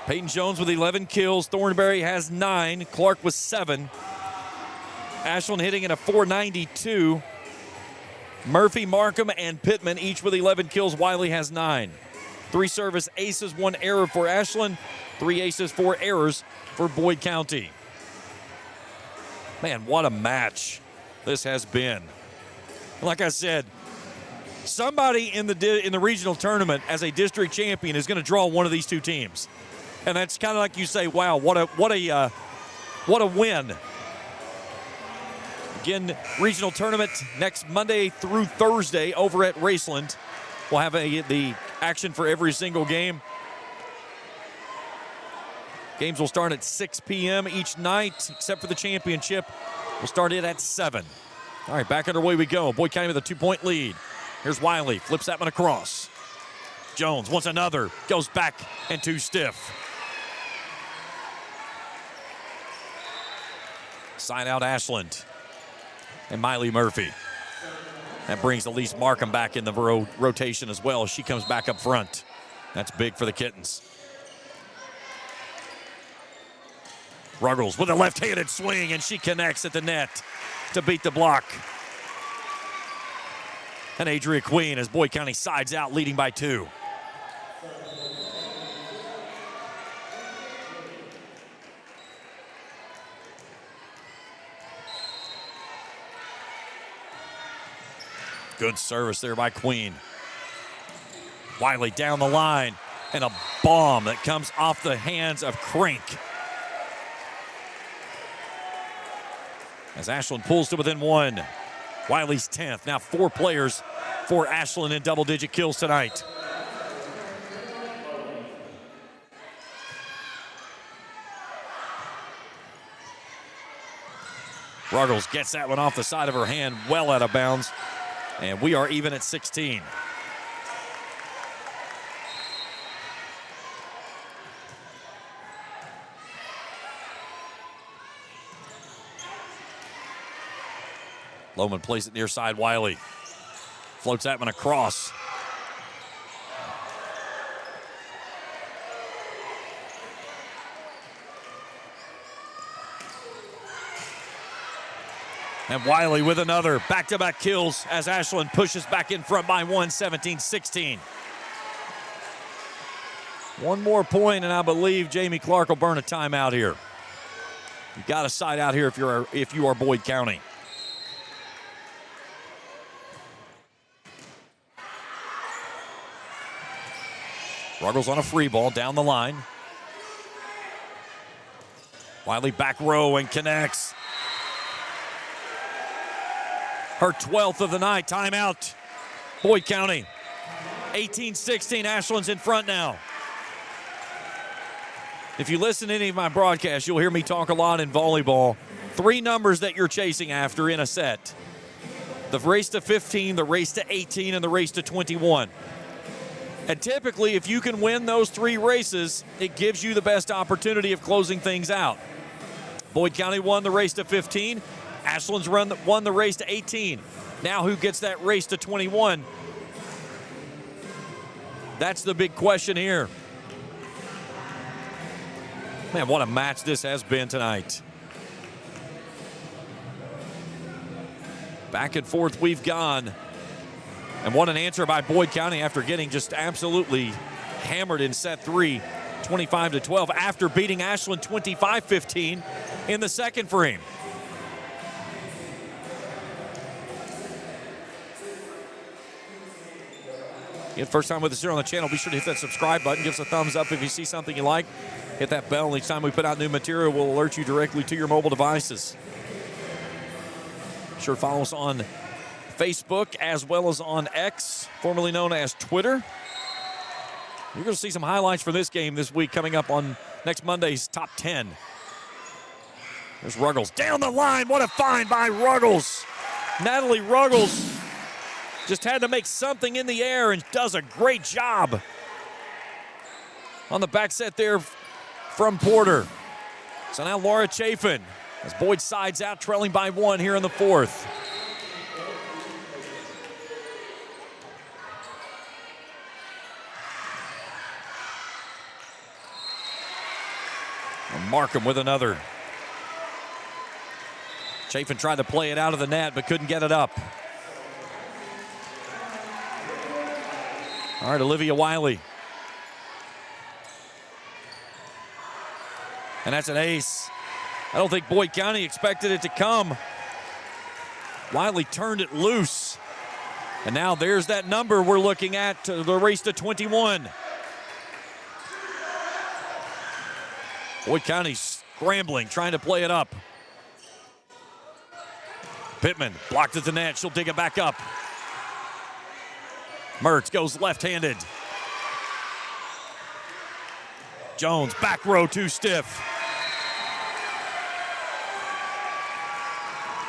Peyton Jones with 11 kills. Thornberry has 9. Clark with 7. Ashland hitting at a .492. Murphy, Markham, and Pittman each with 11 kills. Wiley has 9. 3 service aces, 1 error for Ashland. 3 aces, 4 errors for Boyd County. Man, what a match this has been. Like I said, somebody in the regional tournament as a district champion is going to draw one of these two teams. And that's kind of like you say, wow, what a win. Again, regional tournament next Monday through Thursday over at Raceland. We'll have the action for every single game. Games will start at 6 p.m. each night, except for the championship. We'll start it at 7. All right, back underway we go. Boyd County with a 2-point lead. Here's Wiley, flips that one across. Jones wants another, goes back and too stiff. Side out Ashland and Miley Murphy. That brings Elise Markham back in the rotation as well. She comes back up front. That's big for the Kittens. Ruggles with a left-handed swing, and she connects at the net to beat the block. And Adria Queen as Boyd County sides out, leading by 2. Good service there by Queen. Wiley down the line, and a bomb that comes off the hands of Crank. As Ashland pulls to within 1. Wiley's 10th. Now 4 players for Ashland in double-digit kills tonight. Ruggles gets that one off the side of her hand, well out of bounds. And we are even at 16. Lohman plays it near side. Wiley floats that one across. And Wiley with another back-to-back kills as Ashland pushes back in front by 1, 17-16. One more point, and I believe Jamie Clark will burn a timeout here. You got to side out here if you are Boyd County. Ruggles on a free ball down the line. Wiley back row and connects. Her 12th of the night. Timeout. Boyd County. 18-16. Ashland's in front now. If you listen to any of my broadcasts, you'll hear me talk a lot in volleyball. 3 numbers that you're chasing after in a set. The race to 15, the race to 18, and the race to 21. And typically, if you can win those 3 races, it gives you the best opportunity of closing things out. Boyd County won the race to 15. Ashland's won the race to 18. Now who gets that race to 21? That's the big question here. Man, what a match this has been tonight. Back and forth we've gone. And what an answer by Boyd County after getting just absolutely hammered in set 3. 25-12 after beating Ashland 25-15 in the second frame. First time with us here on the channel, be sure to hit that subscribe button. Give us a thumbs up if you see something you like. Hit that bell, and each time we put out new material, we'll alert you directly to your mobile devices. Be sure to follow us on Facebook as well as on X, formerly known as Twitter. You're going to see some highlights from this game this week coming up on next Monday's Top 10. There's Ruggles down the line. What a find by Ruggles. Natalie Ruggles just had to make something in the air and does a great job on the back set there from Porter. So now Laura Chafin as Boyd sides out, trailing by 1 here in the fourth. And Markham with another. Chafin tried to play it out of the net but couldn't get it up. All right, Olivia Wiley. And that's an ace. I don't think Boyd County expected it to come. Wiley turned it loose. And now there's that number we're looking at, the race to 21. Boyd County scrambling, trying to play it up. Pittman blocked at the net. She'll dig it back up. Mertz goes left-handed. Jones, back row, too stiff.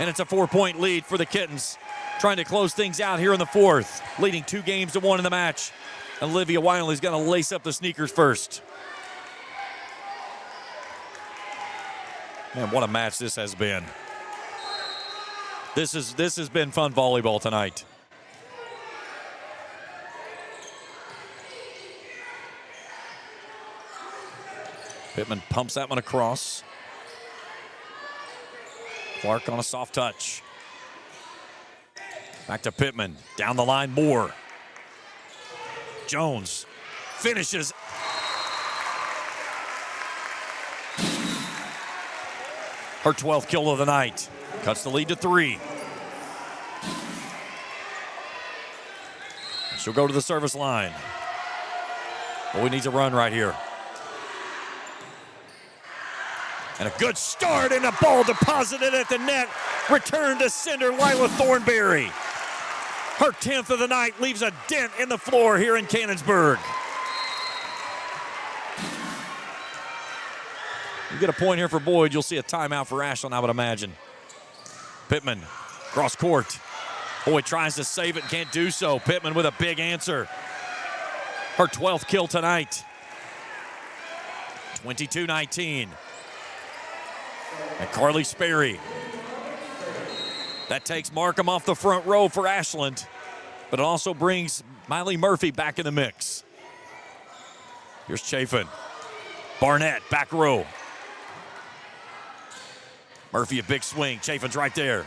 And it's a 4-point lead for the Kittens, trying to close things out here in the fourth, leading 2-1 in the match. Olivia Wiley's going to lace up the sneakers first. Man, what a match this has been. This has been fun volleyball tonight. Pittman pumps that one across. Clark on a soft touch. Back to Pittman. Down the line, Moore. Jones finishes. Her 12th kill of the night. Cuts the lead to 3. She'll go to the service line. Boyd needs a run right here. And a good start, and a ball deposited at the net. Return to sender Lila Thornberry. Her 10th of the night leaves a dent in the floor here in Cannonsburg. You get a point here for Boyd, you'll see a timeout for Ashland, I would imagine. Pittman, cross court. Boyd tries to save it, can't do so. Pittman with a big answer. Her 12th kill tonight. 22-19. And Carly Sperry. That takes Markham off the front row for Ashland, but it also brings Miley Murphy back in the mix. Here's Chafin. Barnett, back row. Murphy, a big swing. Chafin's right there.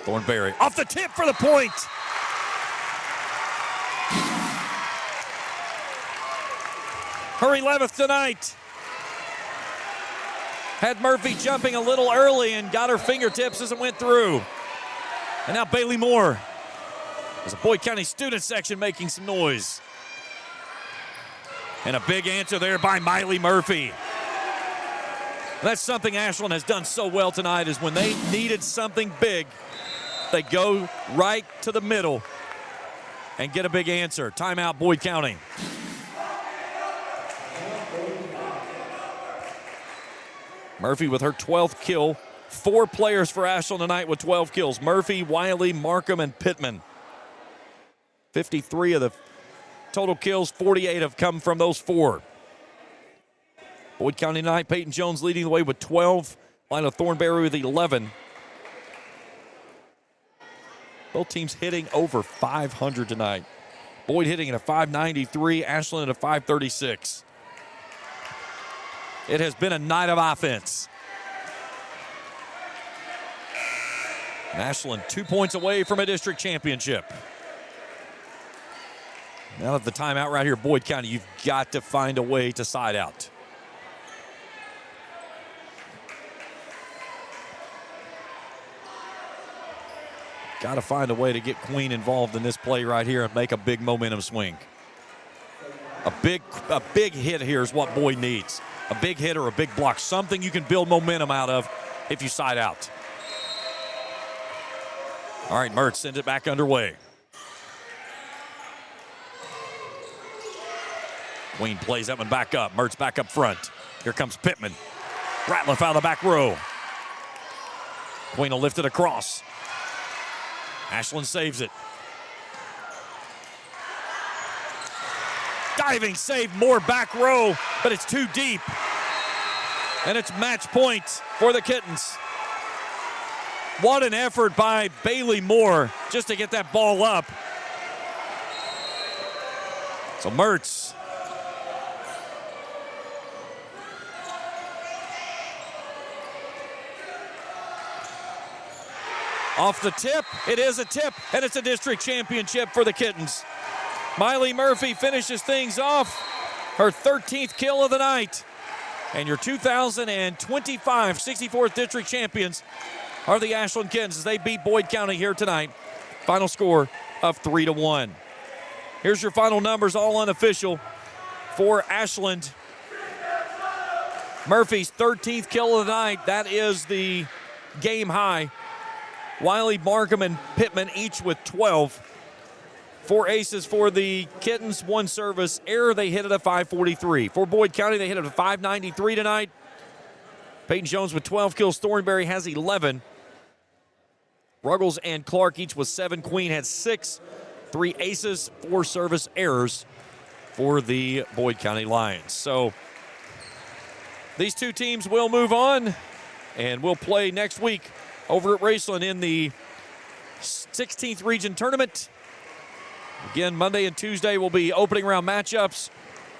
Thornberry off the tip for the point. Her 11th tonight. Had Murphy jumping a little early and got her fingertips as it went through. And now Bailey Moore. There's a Boyd County student section making some noise. And a big answer there by Miley Murphy. That's something Ashland has done so well tonight, is when they needed something big, they go right to the middle and get a big answer. Timeout, Boyd County. Murphy with her 12th kill. 4 players for Ashland tonight with 12 kills. Murphy, Wiley, Markham, and Pittman. 53 of the total kills, 48 have come from those 4. Boyd County tonight, Peyton Jones leading the way with 12. Lila Thornberry with 11. Both teams hitting over 500 tonight. Boyd hitting at a 593, Ashland at a 536. It has been a night of offense. Ashland 2 points away from a district championship. Now at the timeout right here, Boyd County, you've got to find a way to side out. Got to find a way to get Queen involved in this play right here and make a big momentum swing. A big hit here is what Boyd needs. A big hit or a big block, something you can build momentum out of if you side out. All right, Mertz sends it back underway. Queen plays that one back up. Mertz back up front. Here comes Pittman. Ratliff out of the back row. Queen will lift it across. Ashland saves it. Diving save, more back row, but it's too deep. And it's match point for the Kittens. What an effort by Bailey Moore just to get that ball up. So Mertz. Off the tip, it is a tip, and it's a district championship for the Kittens. Miley Murphy finishes things off, her 13th kill of the night. And your 2025 64th district champions are the Ashland Kittens as they beat Boyd County here tonight. Final score of 3-1. Here's your final numbers, all unofficial, for Ashland. Murphy's 13th kill of the night. That is the game high. Wiley, Markham, and Pittman each with 12. 4 aces for the Kittens, 1 service error. They hit it at 543. For Boyd County, they hit it at 593 tonight. Peyton Jones with 12 kills. Thornberry has 11. Ruggles and Clark each with 7. Queen had 6. 3 aces, 4 service errors for the Boyd County Lions. So these two teams will move on and will play next week over at Raceland in the 16th region tournament. Again, Monday and Tuesday will be opening round matchups.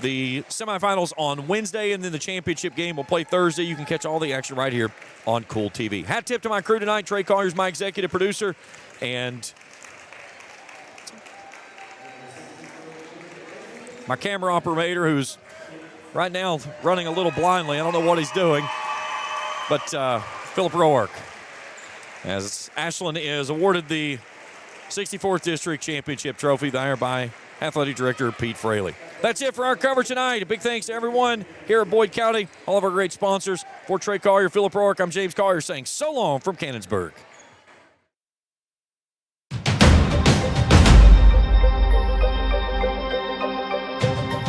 The semifinals on Wednesday, and then the championship game will play Thursday. You can catch all the action right here on Kool TV. Hat tip to my crew tonight. Trey Collier's my executive producer. And my camera operator, who's right now running a little blindly. I don't know what he's doing. But Philip Roark, as Ashland is awarded the 64th District Championship Trophy there by Athletic Director Pete Fraley. That's it for our coverage tonight. A big thanks to everyone here at Boyd County, all of our great sponsors. For Trey Collier, Philip Roark, I'm James Collier saying so long from Cannonsburg.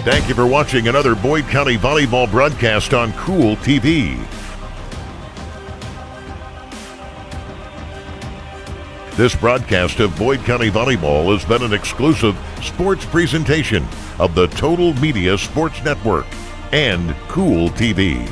Thank you for watching another Boyd County volleyball broadcast on Kool TV. This broadcast of Boyd County Volleyball has been an exclusive sports presentation of the Total Media Sports Network and Kool TV.